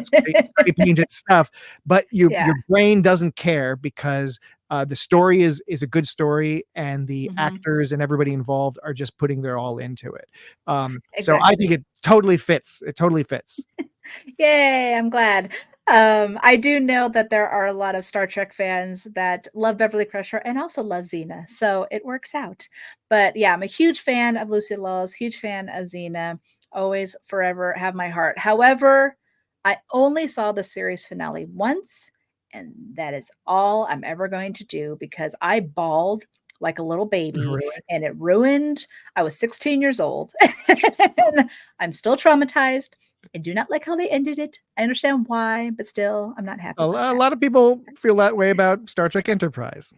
Speaker 2: spray painted stuff. But your brain doesn't care because the story is a good story, and the actors and everybody involved are just putting their all into it. So I think it totally fits. It totally fits.
Speaker 1: Yay, I'm glad. I do know that there are a lot of Star Trek fans that love Beverly Crusher and also love Xena, so it works out. But yeah, I'm a huge fan of Lucy Lawless, huge fan of Xena. Always, forever have my heart. However, I only saw the series finale once, and that is all I'm ever going to do because I bawled like a little baby.
Speaker 2: Really?
Speaker 1: And it ruined. I was 16 years old and I'm still traumatized. I do not like how they ended it. I understand why, but still, I'm not happy.
Speaker 2: A lot of people feel that way about Star Trek Enterprise,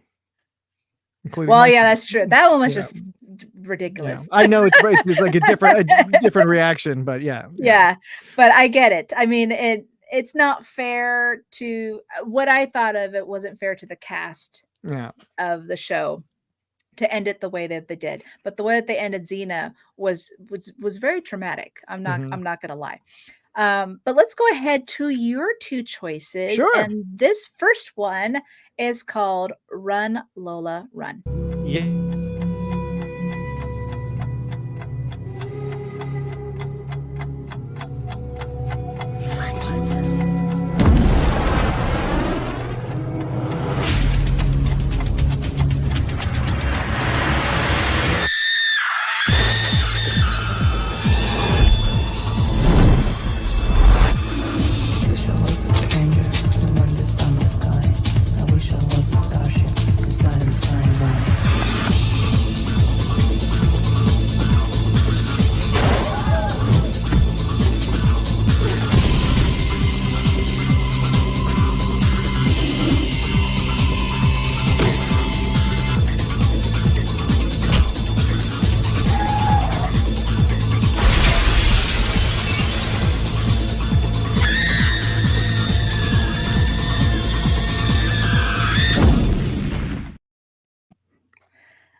Speaker 2: including
Speaker 1: Well, yeah,
Speaker 2: myself.
Speaker 1: that's true. That one was
Speaker 2: Yeah.
Speaker 1: just
Speaker 2: Yeah.
Speaker 1: ridiculous.
Speaker 2: I know it's like a different reaction, but yeah.
Speaker 1: Yeah, but I get it. I mean, it's not fair to what I thought of it wasn't fair to the cast
Speaker 2: Yeah.
Speaker 1: of the show to end it the way that they did. But the way that they ended Xena was very traumatic. I'm
Speaker 2: Mhm.
Speaker 1: not gonna lie. But let's go ahead to your two choices.
Speaker 2: Sure.
Speaker 1: And this first one is called Run Lola Run.
Speaker 2: Yeah.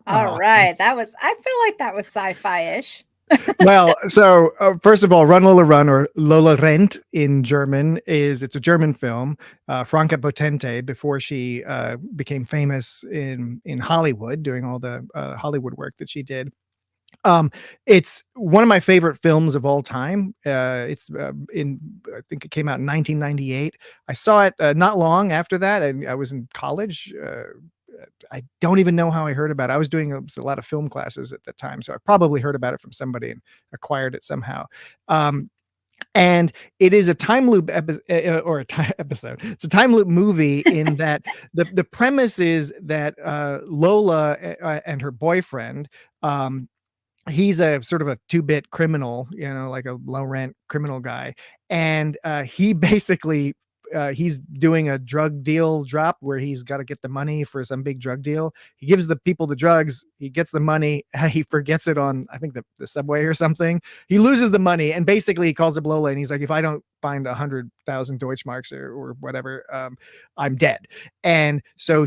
Speaker 1: All
Speaker 2: Awesome.
Speaker 1: right. I feel like that was sci-fi-ish.
Speaker 2: Well, so first of all, Run Lola Run, or Lola Rent in German, it's a German film. Franca Potente, before she became famous in Hollywood, doing all the Hollywood work that she did. It's one of my favorite films of all time. I think it came out in 1998. I saw it not long after that. I was in college. I don't even know how I heard about it. I was doing a lot of film classes at the time, so I probably heard about it from somebody and acquired it somehow. And it is a time loop episode. It's a time loop movie in that the premise is that Lola and her boyfriend, he's a sort of a 2-bit criminal, like a low rent criminal guy. And he basically, he's doing a drug deal drop where he's got to get the money for some big drug deal. He gives the people the drugs, he gets the money, he forgets it on, I think, the subway or something. He loses the money, and basically he calls up Lola and he's like, if I don't find 100,000 Deutschmarks or whatever, I'm dead. And so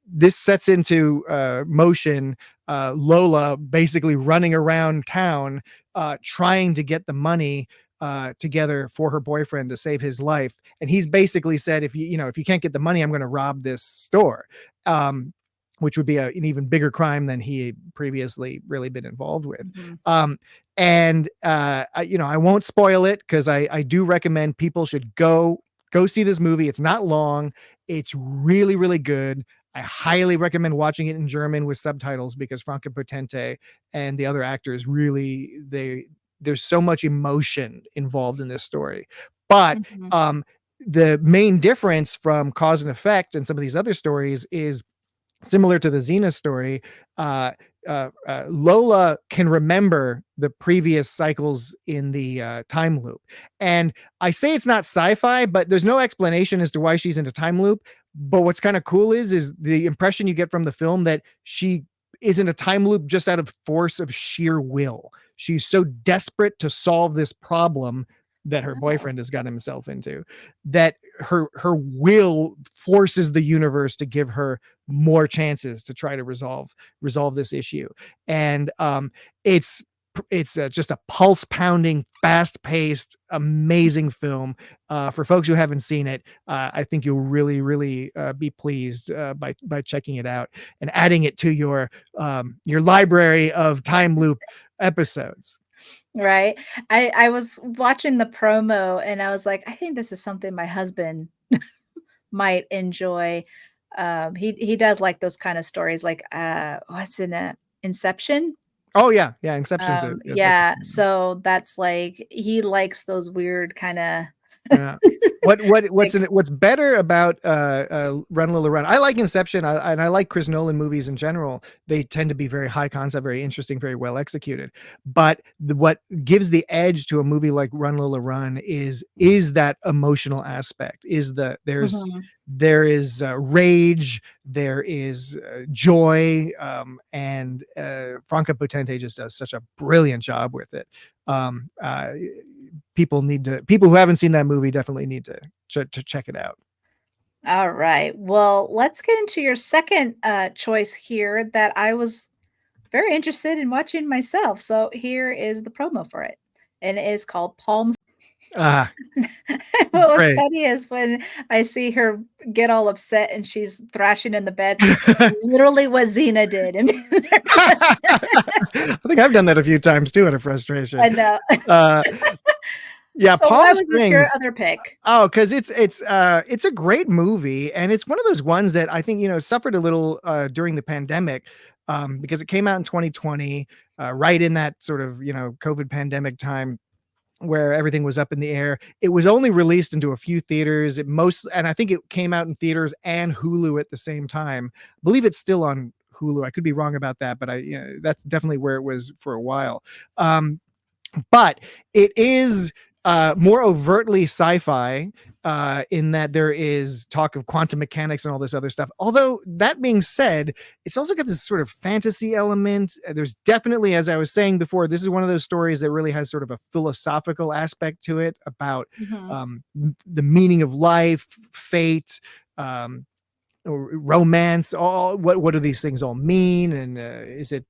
Speaker 2: this sets into motion Lola basically running around town trying to get the money together for her boyfriend to save his life. And he's basically said, if you can't get the money, I'm going to rob this store, which would be an even bigger crime than he had previously really been involved with.
Speaker 1: Mm-hmm.
Speaker 2: I won't spoil it, because I do recommend people should go see this movie. It's not long. It's really, really good. I highly recommend watching it in German with subtitles, because Franca Potente and the other actors really, there's so much emotion involved in this story. But
Speaker 1: Mm-hmm.
Speaker 2: The main difference from Cause and Effect and some of these other stories is similar to the Xena story. Lola can remember the previous cycles in the time loop. And I say it's not sci-fi, but there's no explanation as to why she's into time loop. But what's kind of cool is the impression you get from the film that she is in a time loop just out of force of sheer will. She's so desperate to solve this problem that her boyfriend has gotten himself into, that her will forces the universe to give her more chances to try to resolve this issue. And it's just a pulse pounding, fast paced, amazing film. For folks who haven't seen it, I think you'll really, really be pleased by checking it out and adding it to your library of time loop episodes.
Speaker 1: Right. I was watching the promo and I was like, I think this is something my husband might enjoy. He does like those kind of stories, like what's in a Inception?
Speaker 2: Oh yeah, Inception's
Speaker 1: Yeah, so that's like he likes those weird kind of
Speaker 2: Yeah. What's better about Run Lola Run? I like Inception, and I like Chris Nolan movies in general. They tend to be very high concept, very interesting, very well executed. But what gives the edge to a movie like Run Lola Run is that emotional aspect. There is rage, there is joy, and Franca Potente just does such a brilliant job with it. Um, uh, people who haven't seen that movie definitely need to check it out.
Speaker 1: All right. Well, let's get into your second choice here that I was very interested in watching myself. So here is the promo for it. And it is called Palm.
Speaker 2: Ah,
Speaker 1: What was
Speaker 2: great.
Speaker 1: funny is when I see her get all upset and she's thrashing in the bed, literally what Xena did.
Speaker 2: I think I've done that a few times too, out of frustration.
Speaker 1: I know.
Speaker 2: Uh, yeah,
Speaker 1: So why
Speaker 2: Palm
Speaker 1: was this your
Speaker 2: Springs.
Speaker 1: other pick?
Speaker 2: Oh, because it's a great movie, and it's one of those ones that I think suffered a little during the pandemic, because it came out in 2020, right in that sort of COVID pandemic time where everything was up in the air. It was only released into a few theaters. And I think it came out in theaters and Hulu at the same time. I believe it's still on Hulu. I could be wrong about that, but that's definitely where it was for a while. But it is more overtly sci-fi, in that there is talk of quantum mechanics and all this other stuff. Although that being said, it's also got this sort of fantasy element. There's definitely, as I was saying before, this is one of those stories that really has sort of a philosophical aspect to it about the meaning of life, fate, romance, all what do these things all mean, and is it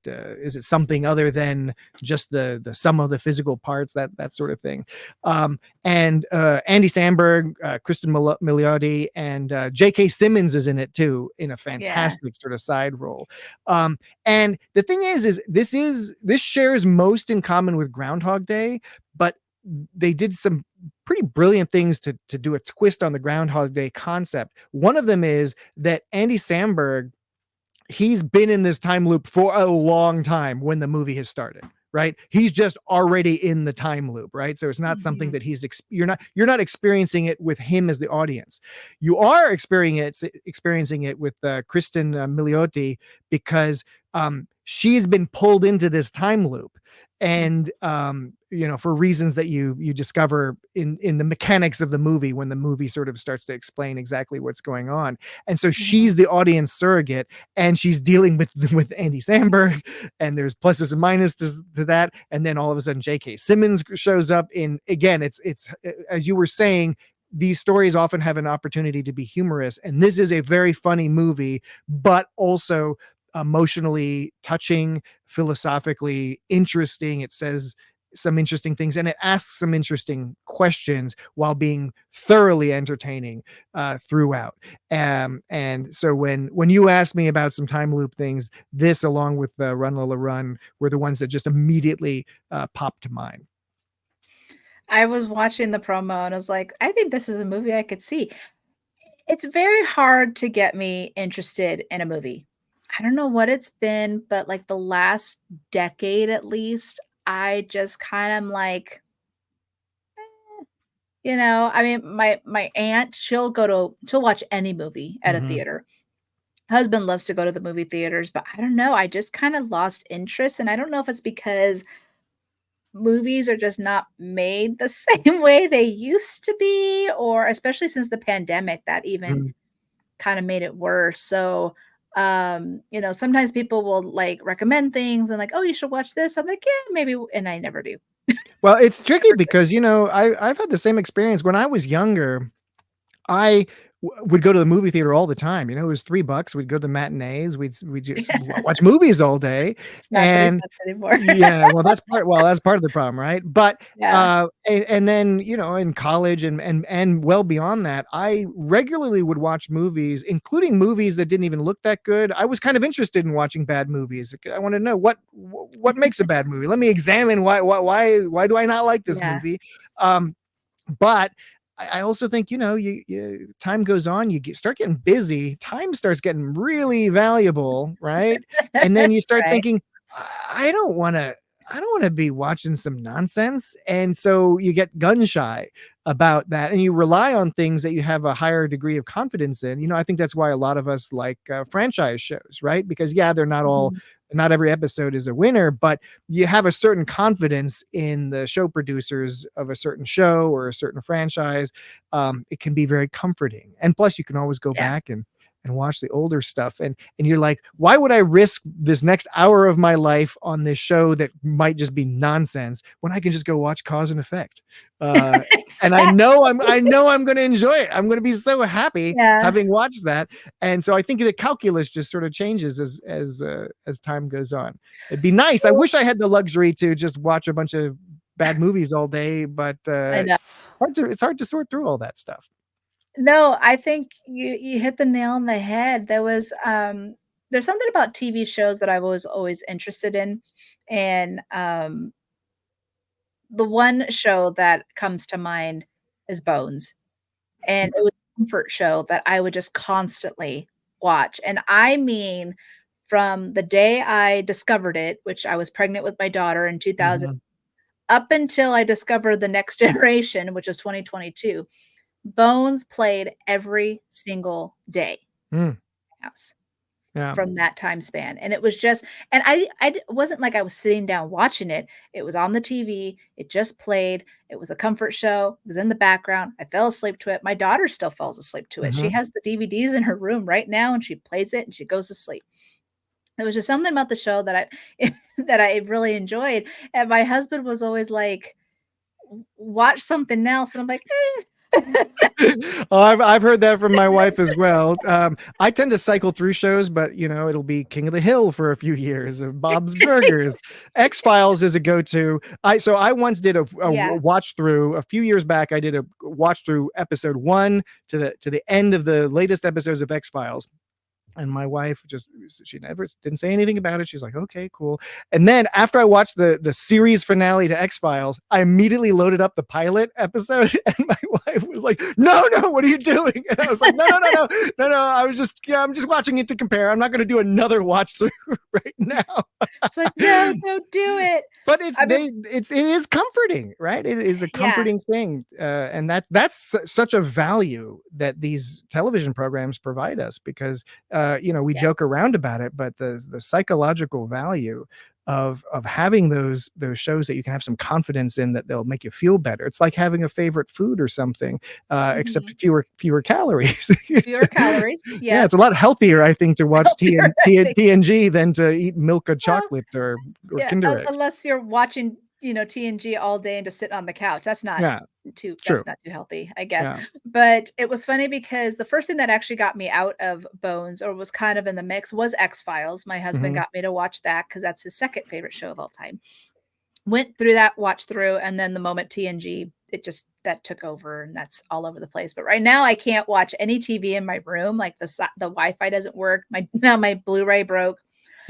Speaker 2: something other than just the sum of the physical parts, that sort of thing. And Andy Samberg, Kristen Milioti, and J.K. Simmons is in it too, in a fantastic sort of side role. And the thing is this shares most in common with Groundhog Day, but they did some pretty brilliant things to do a twist on the Groundhog Day concept. One of them is that Andy Samberg, he's been in this time loop for a long time when the movie has started, right? He's just already in the time loop, right? So it's not something that you're not experiencing it with him as the audience. You are experiencing it with Kristen Milioti, because she's been pulled into this time loop, and for reasons that you discover in the mechanics of the movie, when the movie sort of starts to explain exactly what's going on. And so she's the audience surrogate, and she's dealing with Andy Samberg, and there's pluses and minuses to that. And then all of a sudden J.K. Simmons shows up in, again, it's as you were saying, these stories often have an opportunity to be humorous, and this is a very funny movie, but also emotionally touching, philosophically interesting. It says some interesting things, and it asks some interesting questions while being thoroughly entertaining throughout. And so when you asked me about some time loop things, this, along with the Run Lola Run, were the ones that just immediately popped to mind.
Speaker 1: I was watching the promo and I was like, I think this is a movie I could see. It's very hard to get me interested in a movie. I don't know what it's been, but like the last decade at least, I just kind of am like, I mean, my aunt, she'll watch any movie at a theater. Husband loves to go to the movie theaters, but I don't know, I just kind of lost interest, and I don't know if it's because movies are just not made the same way they used to be, or especially since the pandemic, that even kind of made it worse. So, sometimes people will like recommend things and like, oh, you should watch this. I'm like, yeah, maybe. And I never do.
Speaker 2: Well, it's tricky because, I've had the same experience when I was younger. I would go to the movie theater all the time. It was $3. We'd go to the matinees. We'd just watch movies all day.
Speaker 1: It's not $3 anymore.
Speaker 2: Yeah, well, that's part of the problem, right? But
Speaker 1: Yeah.
Speaker 2: and then in college and well beyond that, I regularly would watch movies, including movies that didn't even look that good. I was kind of interested in watching bad movies. I want to know what makes a bad movie. Let me examine why do I not like this movie? But I also think, you time goes on, start getting busy, time starts getting really valuable, right? And then you start
Speaker 1: Right.
Speaker 2: thinking, I don't want to I don't want to be watching some nonsense. And so you get gun shy about that, and you rely on things that you have a higher degree of confidence in. You know, I think that's why a lot of us like franchise shows, right? Because they're not all,
Speaker 1: Mhm.
Speaker 2: not every episode is a winner, but you have a certain confidence in the show producers of a certain show or a certain franchise. It can be very comforting. And plus you can always go
Speaker 1: Yeah.
Speaker 2: back and watch the older stuff, and you're like, why would I risk this next hour of my life on this show that might just be nonsense when I can just go watch Cause and Effect? And I know I'm going to enjoy it. I'm going to be so happy
Speaker 1: Yeah.
Speaker 2: having watched that. And so I think the calculus just sort of changes as time goes on. It'd be nice. I wish I had the luxury to just watch a bunch of bad movies all day, but
Speaker 1: I know.
Speaker 2: it's hard to sort through all that stuff.
Speaker 1: No, I think you hit the nail on the head. There's something about TV shows that I was always interested in, and, the one show that comes to mind is Bones, and it was a comfort show that I would just constantly watch, and I mean, from the day I discovered it, which I was pregnant with my daughter in 2000,
Speaker 2: Mhm.
Speaker 1: up until I discovered The Next Generation, which was 2022, Bones played every single day
Speaker 2: Mm,
Speaker 1: in my house
Speaker 2: yeah.
Speaker 1: from that time span, and it was just and it wasn't like I was sitting down watching it, it was on the TV, it just played, it was a comfort show, it was in the background, I fell asleep to it, my daughter still falls asleep to it, she
Speaker 2: Mhm.
Speaker 1: has the DVDs in her room right now, and she plays it, and she goes to sleep. It was just something about the show that I that I really enjoyed, and my husband was always like, watch something else," and I'm like, "Eh."
Speaker 2: Oh, I've heard that from my wife as well. I tend to cycle through shows, but it'll be King of the Hill for a few years, or Bob's Burgers. X-Files is a go-to. I once did a
Speaker 1: Yeah.
Speaker 2: watch through a few years back. I did a watch through episode 1 to the end of the latest episodes of X-Files. And my wife she never didn't say anything about it. She's like, okay, cool. And then after I watched the series finale to X-Files, I immediately loaded up the pilot episode, and my wife was like, no, what are you doing? And I was like, no. I'm just watching it to compare. I'm not going to do another watch through right now.
Speaker 1: It's like, "No, don't do it."
Speaker 2: But
Speaker 1: I've been
Speaker 2: it is comforting, right? It is a
Speaker 1: Yeah.
Speaker 2: comforting thing, and that's such a value that these television programs provide us, because we joke
Speaker 1: Yes.
Speaker 2: around about it, but the psychological value of having those shows that you can have some confidence in, that they'll make you feel better. It's like having a favorite food or something, except
Speaker 1: Mhm.
Speaker 2: fewer calories.
Speaker 1: Fewer calories.
Speaker 2: Yeah,
Speaker 1: Yep.
Speaker 2: it's a lot healthier, I think, to watch
Speaker 1: Healthier, I think.
Speaker 2: TNG than to eat Milka
Speaker 1: Well,
Speaker 2: chocolate or
Speaker 1: yeah,
Speaker 2: Kinder Eggs.
Speaker 1: unless you're watching, TNG all day and just sitting on the couch.
Speaker 2: Yeah, true.
Speaker 1: That's not too healthy, I guess.
Speaker 2: Yeah.
Speaker 1: But it was funny because the first thing that actually got me out of Bones, or was kind of in the mix, was X-Files. My husband
Speaker 2: Mhm.
Speaker 1: got me to watch that because that's his second favorite show of all time. Went through that, watched through, and then the moment TNG, that took over, and that's all over the place. But right now, I can't watch any TV in my room. Like the Wi-Fi doesn't work. My Blu-ray broke.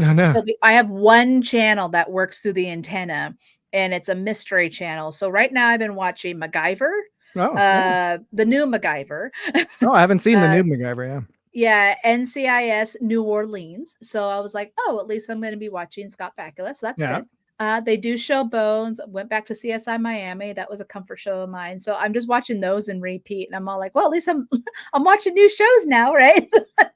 Speaker 2: Oh, no.
Speaker 1: So I have one channel that works through the antenna, and it's a mystery channel. So right now, I've been watching MacGyver,
Speaker 2: Oh, yeah.
Speaker 1: the new MacGyver.
Speaker 2: Oh, I haven't seen the
Speaker 1: uh,
Speaker 2: new MacGyver, yeah.
Speaker 1: yeah, NCIS New Orleans. So I was like, "Oh, at least I'm gonna be watching Scott Bakula, so that's
Speaker 2: Yeah.
Speaker 1: good." They do show Bones, went back to CSI Miami, that was a comfort show of mine, so I'm just watching those in repeat, and I'm all like, "Well, at least I'm I'm watching new shows now, right?"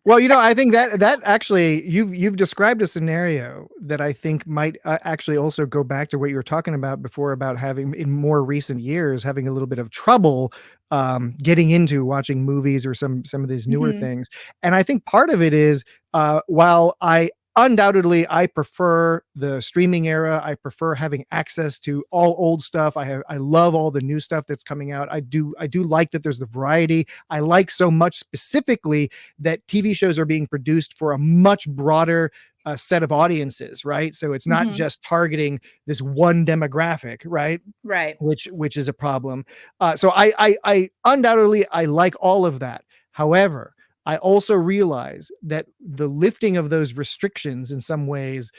Speaker 2: Well, I think that actually you've described a scenario that I think might actually also go back to what you were talking about before, about having, in more recent years, having a little bit of trouble getting into watching movies or some of these newer
Speaker 1: Mhm,
Speaker 2: things. And I think part of it is, while I prefer the streaming era. I prefer having access to all old stuff. I love all the new stuff that's coming out. I do like that there's the variety. I like so much specifically that TV shows are being produced for a much broader set of audiences, right? So it's not
Speaker 1: mhm,
Speaker 2: just targeting this one demographic, right?
Speaker 1: right.
Speaker 2: Which is a problem. So I undoubtedly I like all of that. However, I also realize that the lifting of those restrictions in some ways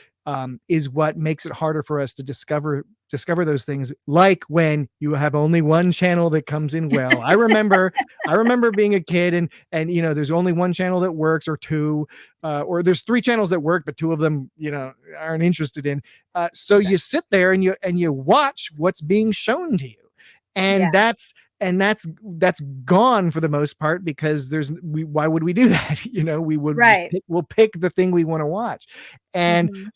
Speaker 2: is what makes it harder for us to discover discover those things, like when you have only one channel that comes in. Well, I remember being a kid and there's only one channel that works, or two, or there's three channels that work, but two of them, aren't interested in. So you sit there and you watch what's being shown to you. And that's gone for the most part, because why would we do that? We would we'll pick the thing we want to watch. And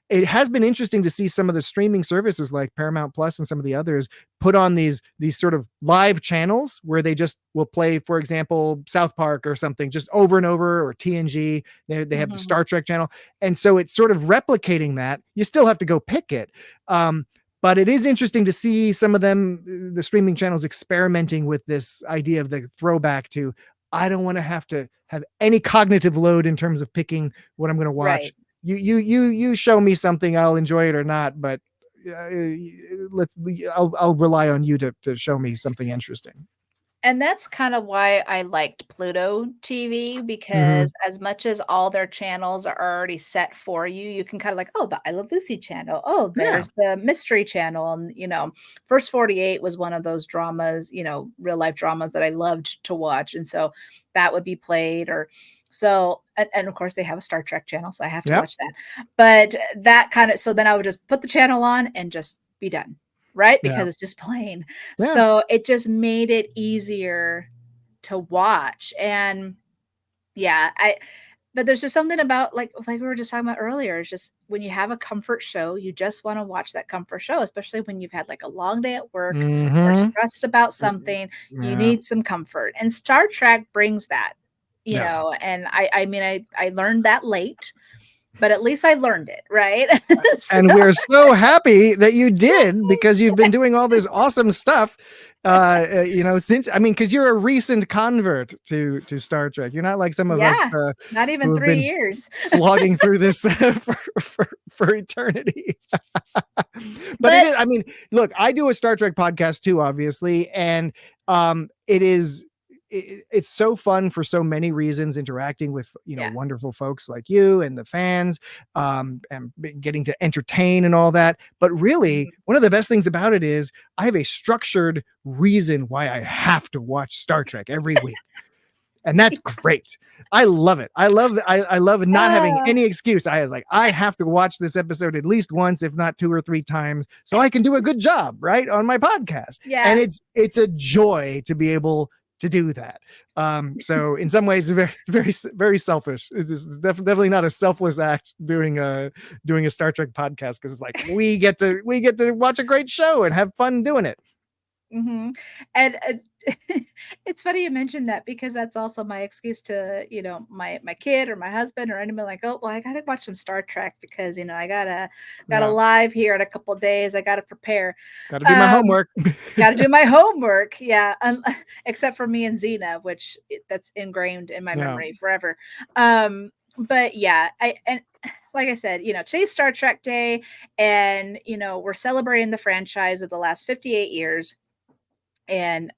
Speaker 2: it has been interesting to see some of the streaming services like Paramount Plus and some of the others put on these sort of live channels where they just will play, for example, South Park or something just over and over, or TNG. They have the Star Trek channel. And so it's sort of replicating that. You still have to go pick it. But it is interesting to see some of them, the streaming channels, experimenting with this idea of the throwback to, I don't want to have any cognitive load in terms of picking what I'm going to watch.
Speaker 1: Right.
Speaker 2: You show me something, I'll enjoy it or not, but I'll rely on you to show me something interesting.
Speaker 1: And that's kind of why I liked Pluto TV, because as much as all their channels are already set for you, you can kind of like, oh, the I Love Lucy channel. Oh, there's the Mystery channel. And, First 48 was one of those dramas, real life dramas that I loved to watch. And so that would be played, or so. And of course, they have a Star Trek channel, so I have to watch that. But that kind of, so then I would just put the channel on and just be done. Right? Because it's just plain.
Speaker 2: Yeah.
Speaker 1: So it just made it easier to watch. And but there's just something about like we were just talking about earlier. It's just when you have a comfort show, you just want to watch that comfort show, especially when you've had like a long day at work or stressed about something. You need some comfort. And Star Trek brings that, and I learned that late. But at least I learned it, right?
Speaker 2: And we're so happy that you did, because you've been doing all this awesome stuff, since, because you're a recent convert to Star Trek. You're not like some of us,
Speaker 1: not even 3 years,
Speaker 2: slogging through this for eternity. But it is, look, I do a Star Trek podcast too, obviously, and it's so fun for so many reasons, interacting with wonderful folks like you and the fans, and getting to entertain and all that. But really, one of the best things about it is I have a structured reason why I have to watch Star Trek every week. And that's great. I love it. I love not having any excuse. I was like, I have to watch this episode at least once, if not 2 or 3 times, so I can do a good job, right, on my podcast.
Speaker 1: Yeah.
Speaker 2: And it's a joy to be able to do that. So in some ways, very, very, very selfish. This is definitely not a selfless act doing a Star Trek podcast, because it's like we get to watch a great show and have fun doing it.
Speaker 1: And it's funny you mentioned that, because that's also my excuse to, my kid or my husband or anyone, like, oh, well, I gotta watch some Star Trek because I got a live here in a couple of days. I gotta prepare.
Speaker 2: Gotta do my homework.
Speaker 1: Gotta do my homework. Yeah. Except for me and Xena, which that's ingrained in my memory forever. But yeah, and like I said, today's Star Trek Day, and we're celebrating the franchise of the last 58 years. And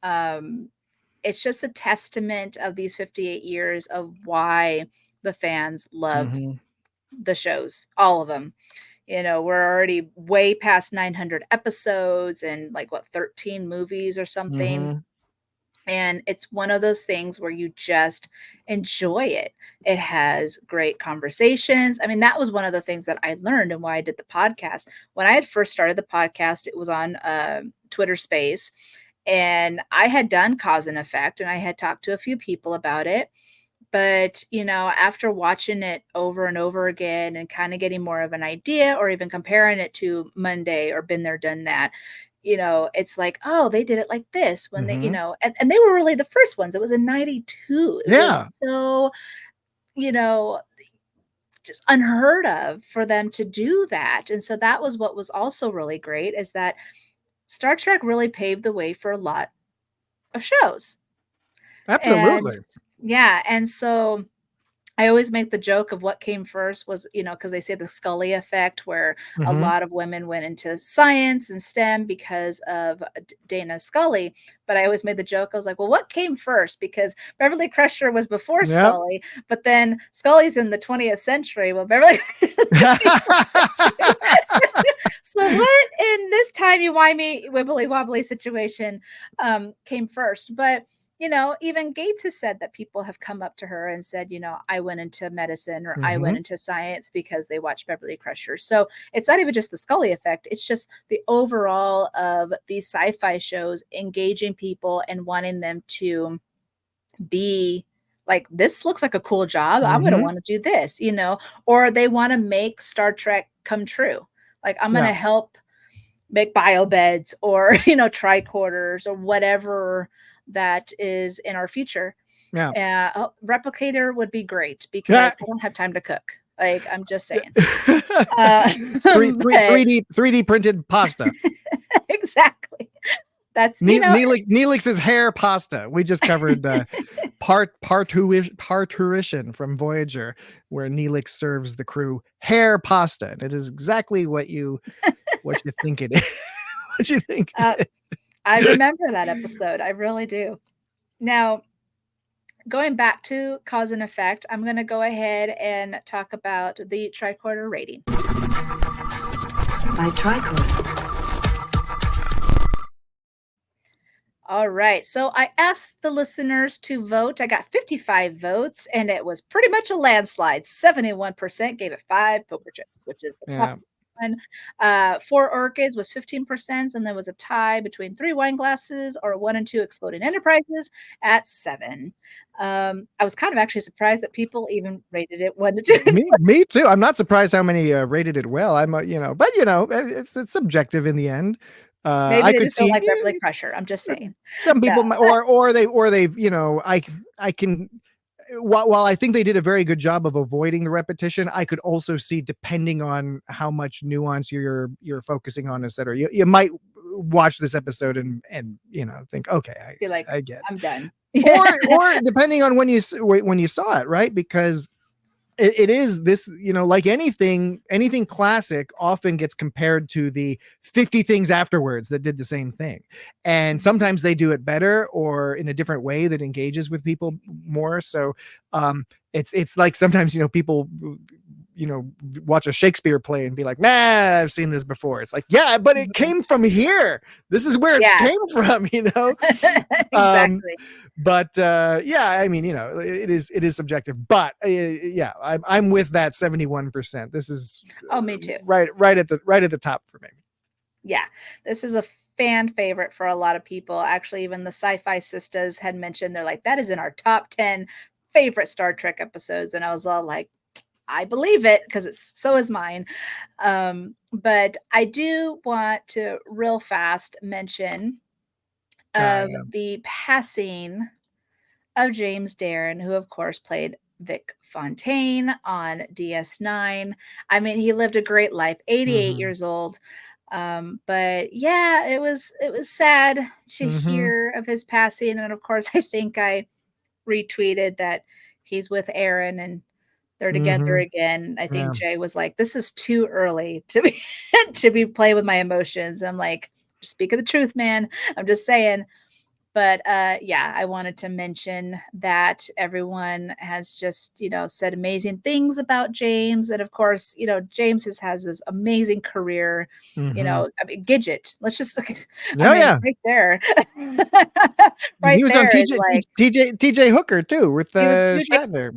Speaker 1: it's just a testament of these 58 years of why the fans love the shows, all of them. We're already way past 900 episodes and 13 movies or something. And it's one of those things where you just enjoy it. It has great conversations. That was one of the things that I learned and why I did the podcast. When I had first started the podcast, it was on Twitter Space. And I had done Cause and Effect, and I had talked to a few people about it. But, after watching it over and over again and kind of getting more of an idea, or even comparing it to Monday or Been There, Done That, it's like, oh, they did it like this when they, and they were really the first ones. It was in 92. It was so, just unheard of for them to do that. And so that was what was also really great, is that Star Trek really paved the way for a lot of shows.
Speaker 2: Absolutely.
Speaker 1: And so I always make the joke of what came first was, because they say the Scully effect, where a
Speaker 2: Mhm.
Speaker 1: lot of women went into science and STEM because of Dana Scully. But I always made the joke. I was like, well, what came first? Because Beverly Crusher was before
Speaker 2: Yep.
Speaker 1: Scully, but then Scully's in the 20th century. Well, Beverly Crusher's in the 21st century. So what in this timey-wimey, wibbly-wobbly situation came first? But even Gates has said that people have come up to her and said, I went into medicine or I went
Speaker 2: Mhm.
Speaker 1: into science because they watched Beverly Crusher. So it's not even just the Scully effect. It's just the overall of these sci-fi shows engaging people and wanting them to be like, this looks like a cool job. I'm going to
Speaker 2: Mhm.
Speaker 1: want to do this, or they want to make Star Trek come true. Like, I'm going
Speaker 2: Yeah.
Speaker 1: to help make bio beds or tricorders or whatever that is in our future.
Speaker 2: Yeah.
Speaker 1: Replicator would be great because
Speaker 2: Yeah.
Speaker 1: I don't have time to cook. Like, I'm just saying. uh, but
Speaker 2: 3D printed pasta.
Speaker 1: exactly. That's
Speaker 2: Neelix's hair pasta. We just covered Parturition from Voyager, where Neelix serves the crew hair pasta. And it is exactly what you think it is. What you think it is.
Speaker 1: I remember that episode. I really do. Now, going back to cause and effect, I'm going to go ahead and talk about the tricorder rating.
Speaker 4: By tricorder.
Speaker 1: All right. So I asked the listeners to vote. I got 55 votes, and it was pretty much a landslide. 71% gave it 5 poker chips, which is the top one. 4 orchids was 15%, and there was a tie between 3 wine glasses or 1 and 2 exploding enterprises at 7. I was kind of actually surprised that people even rated it 1 to 2.
Speaker 2: Me too. I'm not surprised how many rated it well. I'm, but it's subjective in the end.
Speaker 1: Maybe
Speaker 2: I
Speaker 1: they
Speaker 2: could
Speaker 1: just don't
Speaker 2: see
Speaker 1: like Beverly Crusher. I'm just saying.
Speaker 2: some people,
Speaker 1: No.
Speaker 2: or they've, I can. While I think they did a very good job of avoiding the repetition, I could also see, depending on how much nuance you're focusing on, etc. You might watch this episode and think, okay,
Speaker 1: Be like,
Speaker 2: I get,
Speaker 1: I'm done.
Speaker 2: or depending on when you saw it, right? Because it is this, like anything classic often gets compared to the 50 things afterwards that did the same thing. And sometimes they do it better or in a different way that engages with people more. So it's like sometimes, people, watch a Shakespeare play and be like, nah, I've seen this before. It's like, yeah, but it came from here. This is where it came from,
Speaker 1: Exactly.
Speaker 2: But I mean, it is subjective, but I'm with that 71%. This is
Speaker 1: me too.
Speaker 2: Right at the top for me.
Speaker 1: Yeah, this is a fan favorite for a lot of people. Actually, even the Sci-Fi Sisters had mentioned, they're like, that is in our top 10 favorite Star Trek episodes. And I was all like, I believe it, because so is mine. But I do want to real fast mention the passing of James Darren, who of course played Vic Fontaine on DS9. I mean, he lived a great life, 88 years old. But yeah, it was sad to hear of his passing. And of course, I think I retweeted that he's with Aaron and they're together again. I think Jay was like, this is too early to be to be playing with my emotions. I'm like, speak of the truth, man. I'm just saying. But I wanted to mention that everyone has just, said amazing things about James. And of course, James has this amazing career. I mean, Gidget. Let's just look at right there. Right,
Speaker 2: he was
Speaker 1: there
Speaker 2: on
Speaker 1: is
Speaker 2: TJ Hooker too with Shatner.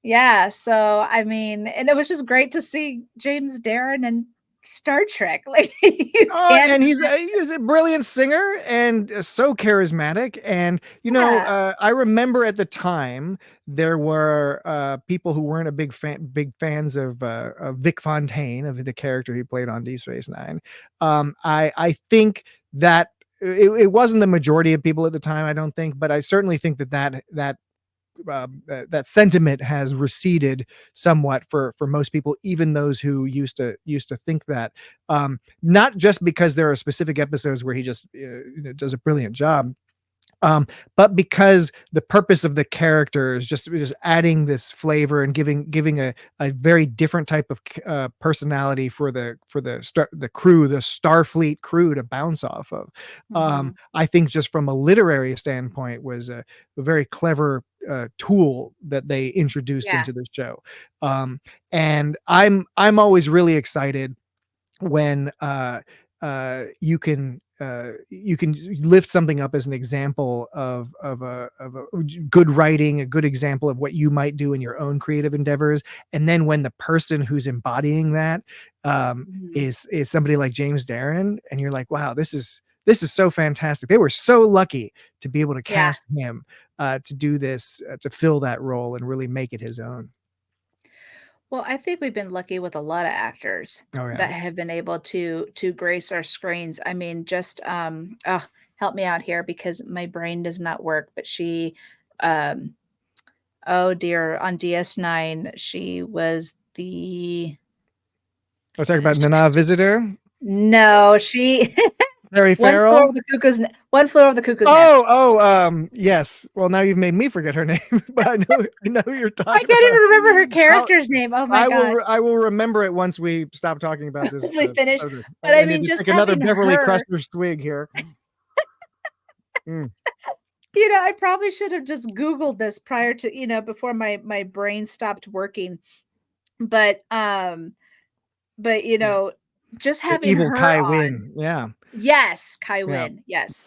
Speaker 1: Yeah. So I mean, and it was just great to see James Darren and Star Trek. Like,
Speaker 2: and he's a brilliant singer and so charismatic. And I remember at the time there were people who weren't big fans of Vic Fontaine, of the character he played on Deep Space Nine. I think that it wasn't the majority of people at the time, I don't think, but I certainly think that sentiment has receded somewhat for most people, even those who used to think that, not just because there are specific episodes where he just does a brilliant job, But because the purpose of the character is just adding this flavor and giving a very different type of personality for the crew, the Starfleet crew to bounce off of. I think just from a literary standpoint was a very clever tool that they introduced into the show. And I'm always really excited when you can lift something up as an example of a good writing, a good example of what you might do in your own creative endeavors, and then when the person who's embodying that is somebody like James Darren, and you're like, wow, this is so fantastic. They were so lucky to be able to cast him to do this, to fill that role and really make it his own.
Speaker 1: Well, I think we've been lucky with a lot of actors that have been able to grace our screens. I mean, just oh, help me out here because my brain does not work. But she, oh dear, on DS9, she was the.
Speaker 2: I'll talk about Nana Visitor.
Speaker 1: No, she.
Speaker 2: Very
Speaker 1: One
Speaker 2: Farrell.
Speaker 1: Flew Over the Cuckoo's Nest.
Speaker 2: Yes. Well, now you've made me forget her name, but I know who you're talking about.
Speaker 1: I can't even remember her character's name. Oh my god!
Speaker 2: I will remember it once we stop talking about this.
Speaker 1: Once we finish. But I mean, just
Speaker 2: take another
Speaker 1: having
Speaker 2: Beverly
Speaker 1: her.
Speaker 2: Crusher swig here.
Speaker 1: You know, I probably should have just Googled this prior to, before my brain stopped working. But just having
Speaker 2: evil
Speaker 1: her
Speaker 2: Kai
Speaker 1: on.
Speaker 2: Wynn. Yeah.
Speaker 1: Yes, Kai Wynn. Yes.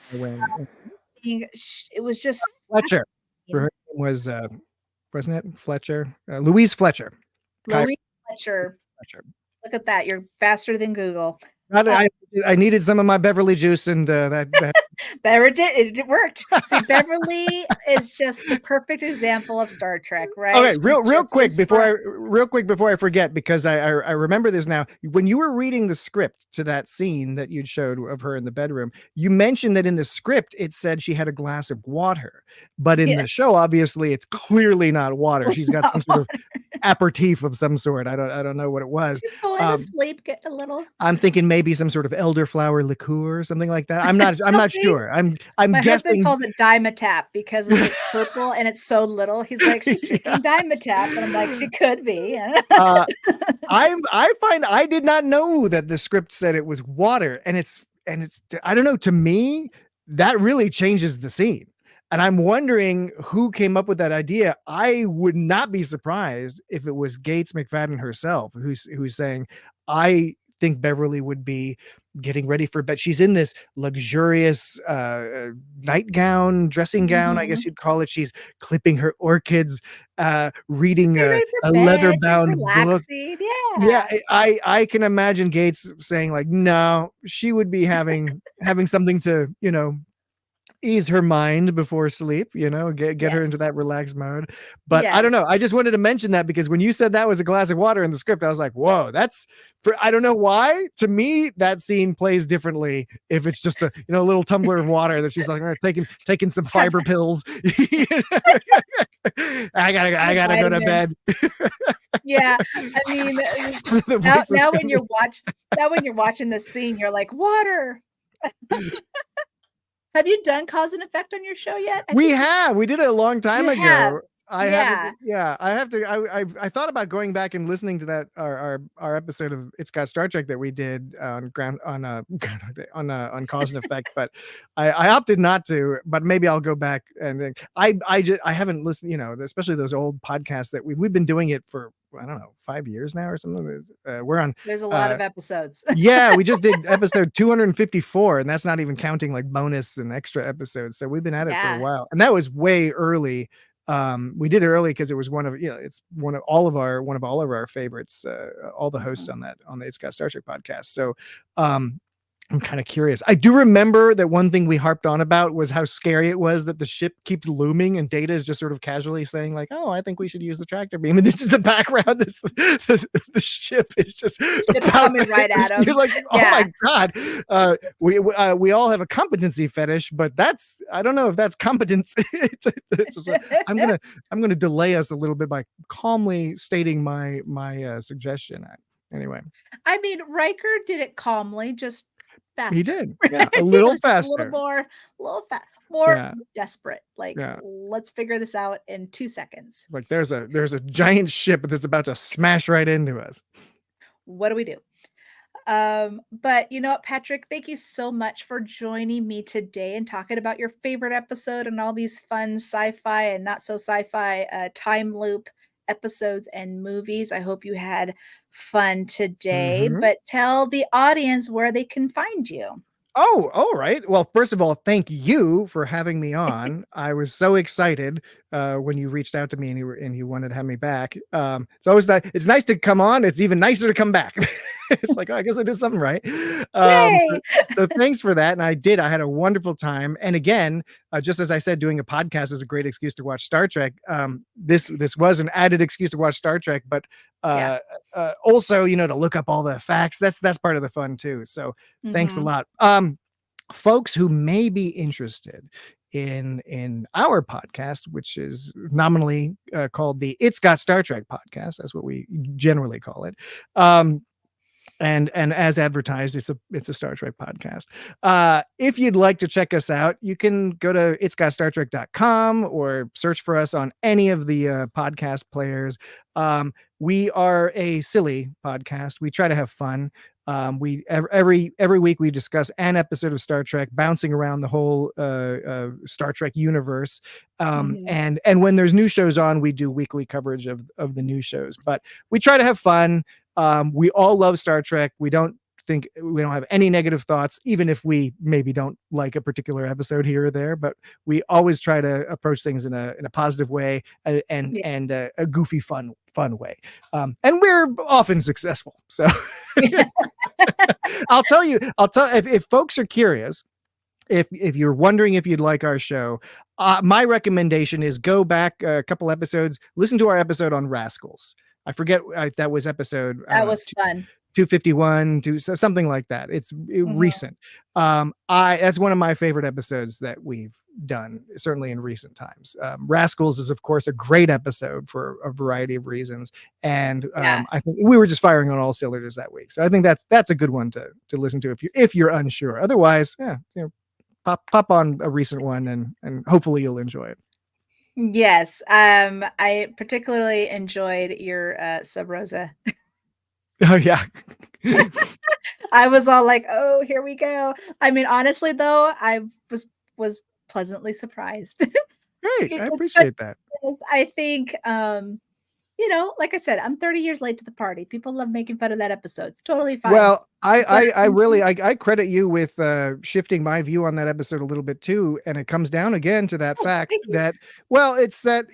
Speaker 1: It was just
Speaker 2: Fletcher. Her name was wasn't it Fletcher? Louise Fletcher.
Speaker 1: Louise Fletcher. Look at that. You're faster than Google.
Speaker 2: I needed some of my Beverly juice, and that
Speaker 1: it worked. See, Beverly is just the perfect example of Star Trek, right?
Speaker 2: Okay, real quick before I forget, because I remember this now. When you were reading the script to that scene that you'd showed of her in the bedroom, you mentioned that in the script it said she had a glass of water, but in the show, obviously, it's clearly not water. She's got some sort of aperitif of some sort. I don't know what it was.
Speaker 1: She's going to sleep, get a little.
Speaker 2: I'm thinking maybe some sort of elderflower liqueur or something like that. I'm not sure. I'm
Speaker 1: My
Speaker 2: guessing.
Speaker 1: husband calls it Dimetap because it's purple and it's so little. He's like, she's drinking Dimetap, and I'm like, she could be.
Speaker 2: I find I did not know that the script said it was water, and it's I don't know. To me, that really changes the scene. And I'm wondering who came up with that idea. I would not be surprised if it was Gates McFadden herself, who's saying, I think Beverly would be getting ready for bed. She's in this luxurious nightgown, dressing gown, I guess you'd call it. She's clipping her orchids, reading a leather-bound book. Yeah, I can imagine Gates saying like, no, she would be having something to, ease her mind before sleep, get her into that relaxed mode. But I don't know. I just wanted to mention that because when you said that was a glass of water in the script, I was like, whoa, that's I don't know why. To me, that scene plays differently if it's just a little tumbler of water that she's like, all right, taking some fiber pills. I gotta go to bed.
Speaker 1: Yeah, I mean, now when you're watching the scene, you're like, water. Have you done cause and effect on your show yet?
Speaker 2: We did it a long time ago. I thought about going back and listening to that our episode of It's Got Star Trek that we did on cause and effect, but I opted not to. But maybe I'll go back and I haven't listened. Especially those old podcasts that we've been doing it for. I don't know, 5 years now or something. We're on.
Speaker 1: There's a lot of episodes.
Speaker 2: Yeah, we just did episode 254, and that's not even counting like bonus and extra episodes. So we've been at it for a while, and that was way early. We did it early because it was it's one of all of our favorites. All the hosts on the It's Got Star Trek podcast. So I'm kind of curious. I do remember that one thing we harped on about was how scary it was that the ship keeps looming and Data is just sort of casually saying like, oh, I think we should use the tractor beam. And this is the background. The ship is just
Speaker 1: coming right at him.
Speaker 2: You're like, oh my God. We all have a competency fetish, but I don't know if that's competence. I'm going to delay us a little bit by calmly stating my suggestion. Anyway.
Speaker 1: I mean, Riker did it calmly, just faster.
Speaker 2: He did. Yeah, a little faster.
Speaker 1: A little fast. more desperate. Like,
Speaker 2: Yeah.
Speaker 1: let's figure this out in 2 seconds.
Speaker 2: Like there's a giant ship that's about to smash right into us.
Speaker 1: What do we do? But you know what, Patrick, thank you so much for joining me today and talking about your favorite episode and all these fun sci-fi and not so sci-fi time loop episodes and movies. I hope you had fun today,
Speaker 2: Mhm.
Speaker 1: but tell the audience where they can find you.
Speaker 2: Oh, all right. Well, first of all, thank you for having me on. I was so excited when you reached out to me and you wanted to have me back. It's always that it's nice to come on. It's even nicer to come back. It's like, oh, I guess I did something right.
Speaker 1: Yay!
Speaker 2: So thanks for that. And I had a wonderful time. And again, just as I said, doing a podcast is a great excuse to watch Star Trek. This was an added excuse to watch Star Trek, but also, to look up all the facts. That's part of the fun too. So thanks a
Speaker 1: Mhm.
Speaker 2: lot. Folks who may be interested in our podcast, which is nominally called the It's Got Star Trek podcast. That's what we generally call it. And as advertised, it's a Star Trek podcast. If you'd like to check us out, you can go to itsgotstartrek.com or search for us on any of the podcast players. We are a silly podcast. We try to have fun. We every week we discuss an episode of Star Trek, bouncing around the whole Star Trek universe.
Speaker 1: Mhm.
Speaker 2: And when there's new shows on, we do weekly coverage of the new shows. But we try to have fun. We all love Star Trek. We don't have any negative thoughts, even if we maybe don't like a particular episode here or there, but we always try to approach things in a positive way and a goofy, fun way. And we're often successful. So I'll tell if folks are curious, if you're wondering if you'd like our show, my recommendation is go back a couple episodes, listen to our episode on Rascals. I forget that was episode.
Speaker 1: That was fun.
Speaker 2: 251 to something like that. It's recent. That's one of my favorite episodes that we've done, certainly in recent times. Rascals is of course a great episode for a variety of reasons. And I think we were just firing on all cylinders that week. So I think that's a good one to listen to if you're unsure. Otherwise, pop on a recent one and hopefully you'll enjoy it.
Speaker 1: Yes. I particularly enjoyed your Sub Rosa.
Speaker 2: Oh yeah.
Speaker 1: I was all like, "Oh, here we go." I mean, honestly though, I was pleasantly surprised.
Speaker 2: Great. I appreciate that.
Speaker 1: I think like I said, I'm 30 years late to the party. People love making fun of that episode. It's totally fine.
Speaker 2: Well, I really credit you with shifting my view on that episode a little bit too, and it comes down again to that fact that it's that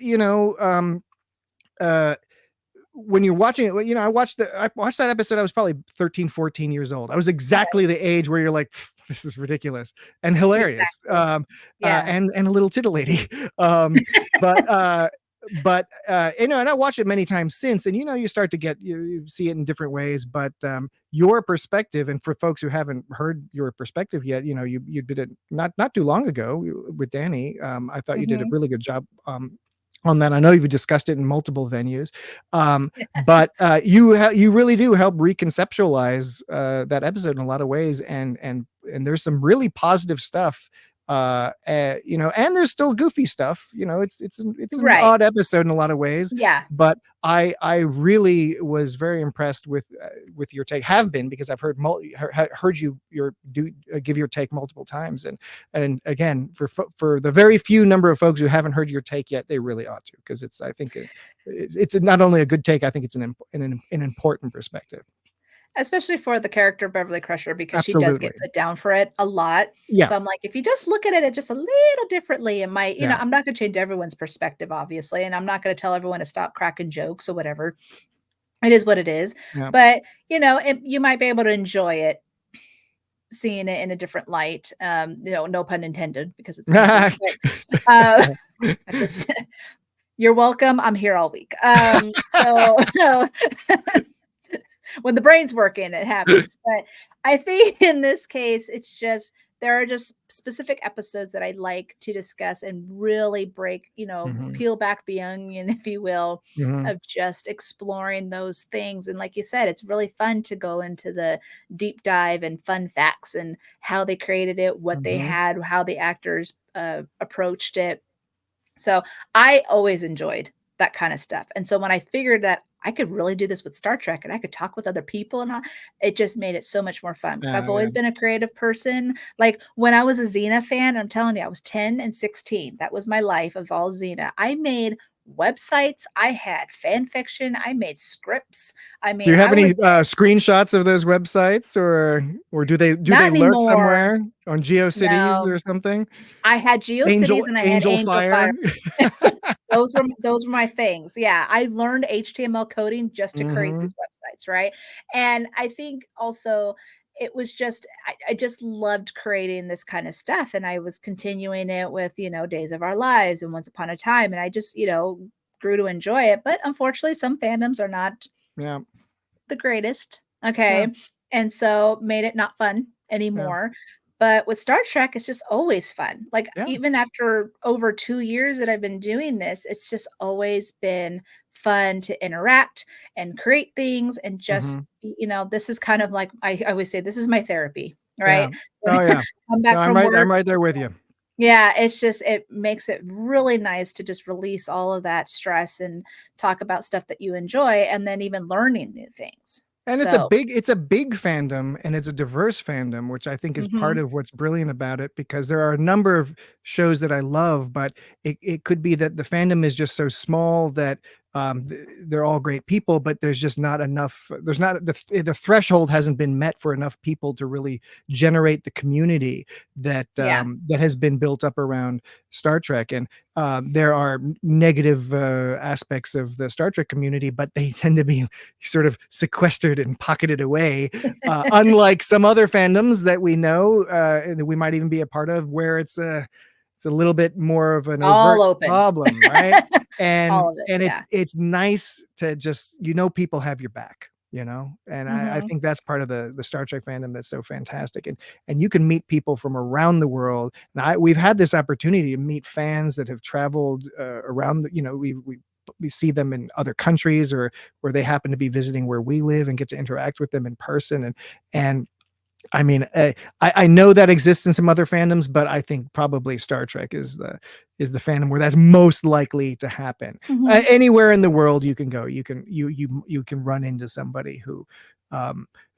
Speaker 2: when you're watching it, I watched that episode. I was probably 13, 14 years old. I was exactly the age where you're like, this is ridiculous and hilarious, and a little titillating. But and I watched it many times since, and you start to you see it in different ways. But your perspective, and for folks who haven't heard your perspective yet, you did it not too long ago with Danny. I thought you did a really good job on that. I know you've discussed it in multiple venues, but you really do help reconceptualize that episode in a lot of ways, and there's some really positive stuff. And there's still goofy stuff. It's an odd episode in a lot of ways.
Speaker 1: Yeah.
Speaker 2: But I really was very impressed with your take. Have been, because I've heard you give your take multiple times, and again, for the very few number of folks who haven't heard your take yet, they really ought to, because I think it's not only a good take. I think it's an important perspective.
Speaker 1: Especially for the character of Beverly Crusher, because she does
Speaker 2: Absolutely.
Speaker 1: get put down for it a lot.
Speaker 2: Yeah.
Speaker 1: So I'm like, if you just look at it just a little differently, it might, I'm not going to change everyone's perspective, obviously. And I'm not going to tell everyone to stop cracking jokes or whatever. It is what it is.
Speaker 2: Yeah.
Speaker 1: But, you might be able to enjoy it, seeing it in a different light. No pun intended, because it's you're welcome. I'm here all week. So when the brain's working, it happens. But I think in this case, it's just there are just specific episodes that I like to discuss and really break,
Speaker 2: Mhm.
Speaker 1: peel back the onion, if you will,
Speaker 2: Mhm.
Speaker 1: of just exploring those things. And like you said, it's really fun to go into the deep dive and fun facts and how they created it, what they
Speaker 2: Mhm.
Speaker 1: had, how the actors approached it. So I always enjoyed that kind of stuff. And so when I figured that I could really do this with Star Trek and I could talk with other people and all, it just made it so much more fun because I've
Speaker 2: Yeah.
Speaker 1: always been a creative person. Like when I was a Xena fan, I'm telling you, I was 10 and 16. That was my life of all Xena. I made websites, I had fan fiction, I made scripts. I
Speaker 2: Do
Speaker 1: mean,
Speaker 2: you have
Speaker 1: I
Speaker 2: any
Speaker 1: was
Speaker 2: screenshots of those websites, or do they
Speaker 1: not
Speaker 2: lurk
Speaker 1: anymore.
Speaker 2: somewhere on GeoCities
Speaker 1: No,
Speaker 2: or something?
Speaker 1: I had GeoCities and I had
Speaker 2: Angel
Speaker 1: Angel
Speaker 2: Fire.
Speaker 1: Fire. Those were my things. Yeah, I learned HTML coding just to create
Speaker 2: Mhm.
Speaker 1: these websites, right? And I think also it was just I just loved creating this kind of stuff, and I was continuing it with, Days of Our Lives and Once Upon a Time, and I just, grew to enjoy it. But unfortunately, some fandoms are not
Speaker 2: Yeah.
Speaker 1: the greatest,
Speaker 2: Yeah.
Speaker 1: okay, and so made it not fun
Speaker 2: Yeah.
Speaker 1: anymore. But with Star Trek, it's just always fun. Like,
Speaker 2: Yeah.
Speaker 1: even after over 2 years that I've been doing this, it's just always been fun to interact and create things and just
Speaker 2: Mhm.
Speaker 1: this is kind of like I always say, this is my therapy,
Speaker 2: Yeah.
Speaker 1: right? When
Speaker 2: Oh,
Speaker 1: I
Speaker 2: yeah.
Speaker 1: come
Speaker 2: No,
Speaker 1: back
Speaker 2: I'm
Speaker 1: from
Speaker 2: right
Speaker 1: work.
Speaker 2: I'm right there with you.
Speaker 1: Yeah, it's just it makes it really nice to just release all of that stress and talk about stuff that you enjoy and then even learning new things.
Speaker 2: And
Speaker 1: So
Speaker 2: it's a big fandom, and it's a diverse fandom, which I think is part
Speaker 1: mhm.
Speaker 2: of what's brilliant about it, because there are a number of shows that I love, but it could be that the fandom is just so small that they're all great people, but there's just not enough. There's not the threshold hasn't been met for enough people to really generate the community that
Speaker 1: Yeah.
Speaker 2: that has been built up around Star Trek. And there are negative aspects of the Star Trek community, but they tend to be sort of sequestered and pocketed away, unlike some other fandoms that we know, that we might even be a part of, where it's a little bit more of an
Speaker 1: All
Speaker 2: overt
Speaker 1: open.
Speaker 2: problem, right? And
Speaker 1: All of it,
Speaker 2: and
Speaker 1: yeah.
Speaker 2: it's nice to just, people have your back, and I
Speaker 1: Mhm.
Speaker 2: think that's part of the Star Trek fandom that's so fantastic. And you can meet people from around the world. And we've had this opportunity to meet fans that have traveled around we see them in other countries, or where they happen to be visiting where we live, and get to interact with them in person. And I mean, I know that exists in some other fandoms, but I think probably Star Trek is the fandom where that's most likely to happen.
Speaker 1: Mhm.
Speaker 2: Anywhere in the world you can go, you can run into somebody who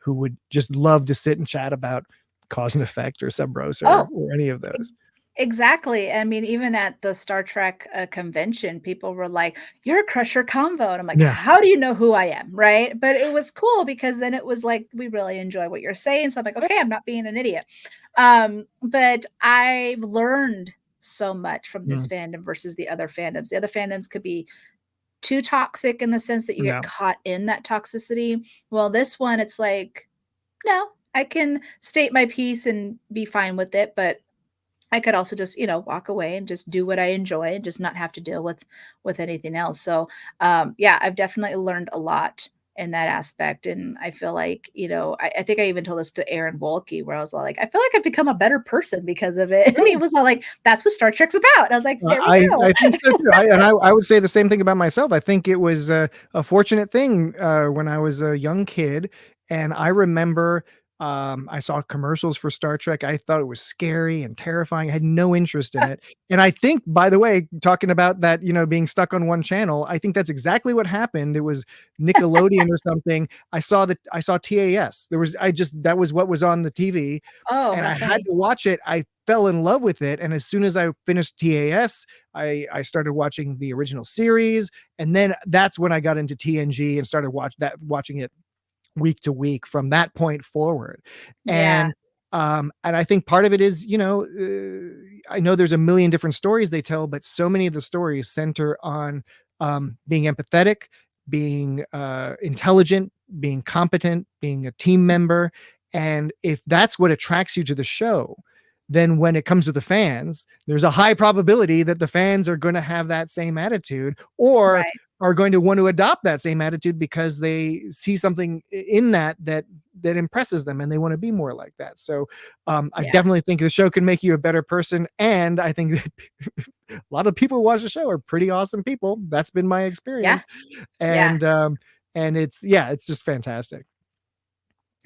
Speaker 2: would just love to sit and chat about cause and effect, or Sub Rosa,
Speaker 1: Oh,
Speaker 2: or any of
Speaker 1: ex
Speaker 2: those.
Speaker 1: exactly. I mean, even at the Star Trek, convention, people were like, "You're a Crusher Convo," and I'm like,
Speaker 2: Yeah.
Speaker 1: "How do you know who I am?" Right? But it was cool because then it was like, "We really enjoy what you're saying," so I'm like, "Okay, I'm not being an idiot." But I've learned so much from this
Speaker 2: Mm,
Speaker 1: fandom versus the other fandoms. The other fandoms could be too toxic in the sense that you get
Speaker 2: yeah.
Speaker 1: caught in that toxicity. Well, this one, it's like, no, I can state my piece and be fine with it, but I could also just, walk away and just do what I enjoy and just not have to deal with anything else. So, yeah, I've definitely learned a lot in that aspect. And I feel like, I think I even told this to Aaron Wolke where I was all like, I feel like I've become a better person because of it. And he was all like, that's what Star Trek's about. And I was like, there we go.
Speaker 2: I think so too. I would say the same thing about myself. I think it was a fortunate thing when I was a young kid, and I remember I saw commercials for Star Trek. I thought it was scary and terrifying. I had no interest in it. And I think, by the way, talking about that, being stuck on one channel, I think that's exactly what happened. It was Nickelodeon or something. I saw TAS. That was what was on the TV,
Speaker 1: Oh,
Speaker 2: and
Speaker 1: how
Speaker 2: I had
Speaker 1: funny.
Speaker 2: to watch it. I fell in love with it, and as soon as I finished TAS, I started watching the original series, and then that's when I got into TNG and started watching it week to week from that point forward.
Speaker 1: Yeah.
Speaker 2: And I think part of it is, I know there's a million different stories they tell, but so many of the stories center on being empathetic, being intelligent, being competent, being a team member. And if that's what attracts you to the show, then when it comes to the fans, there's a high probability that the fans are going to have that same attitude, or
Speaker 1: Right.
Speaker 2: are going to want to adopt that same attitude because they see something in that impresses them and they want to be more like that. So I definitely think the show can make you a better person. And I think that a lot of people who watch the show are pretty awesome people. That's been my experience. And it's just fantastic.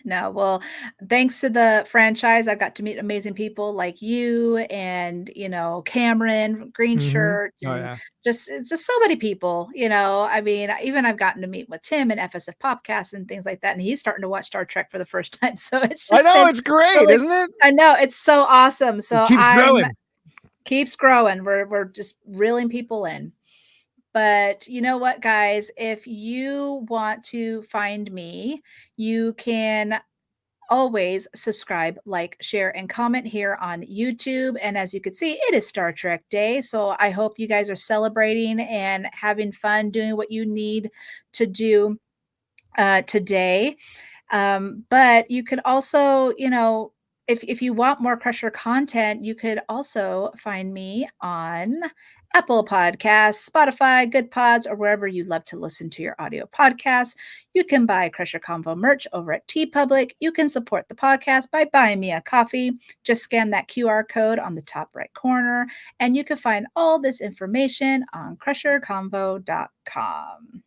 Speaker 1: No, well, thanks to the franchise, I got to meet amazing people like you and, Cameron, Green Shirt, and it's just so many people, I mean, even I've gotten to meet with Tim and FSF Popcast and things like that. And he's starting to watch Star Trek for the first time. So it's just,
Speaker 2: I know, it's great, isn't it?
Speaker 1: I know, it's so awesome. So
Speaker 2: it
Speaker 1: keeps growing. We're just reeling people in. But you know what, guys, if you want to find me, you can always subscribe, like, share, and comment here on YouTube. And as you can see, it is Star Trek Day. So I hope you guys are celebrating and having fun doing what you need to do today. But you could also, if you want more Crusher content, you could also find me on Apple Podcasts, Spotify, Good Pods, or wherever you love to listen to your audio podcasts. You can buy Crusher Convo merch over at TeePublic. You can support the podcast by buying me a coffee. Just scan that QR code on the top right corner, and you can find all this information on crusherconvo.com.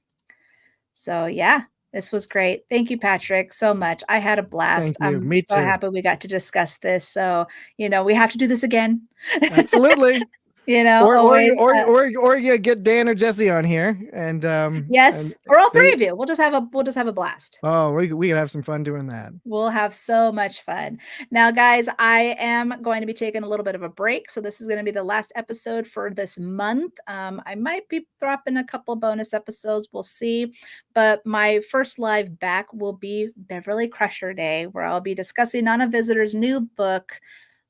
Speaker 1: So yeah, this was great. Thank you, Patrick, so much. I had a blast.
Speaker 2: Thank you.
Speaker 1: I'm
Speaker 2: Me
Speaker 1: so
Speaker 2: too.
Speaker 1: happy we got to discuss this. So, we have to do this again.
Speaker 2: Absolutely.
Speaker 1: Always,
Speaker 2: or you get Dan or Jesse on here, and
Speaker 1: yes, or all three of you. We'll just have a blast.
Speaker 2: Oh, we can have some fun doing that.
Speaker 1: We'll have so much fun. Now, guys, I am going to be taking a little bit of a break, so this is going to be the last episode for this month. I might be dropping a couple bonus episodes. We'll see. But my first live back will be Beverly Crusher Day, where I'll be discussing Nana Visitor's new book,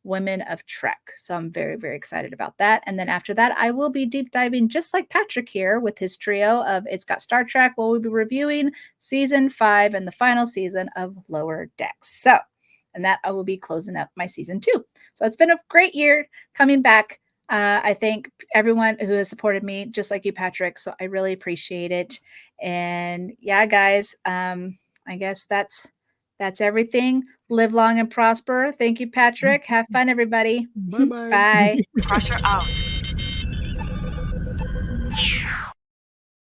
Speaker 1: Women of Trek. So I'm very, very excited about that. And then after that, I will be deep diving just like Patrick here with his trio of It's Got Star Trek. We'll be reviewing season 5 and the final season of Lower Decks. So, and that I will be closing up my season 2. So it's been a great year coming back. I thank everyone who has supported me, just like you, Patrick. So I really appreciate it. And yeah, guys, I guess that's everything. Live long and prosper. Thank you, Patrick. Have fun, everybody.
Speaker 2: Bye-bye.
Speaker 1: Bye.
Speaker 7: Crusher out.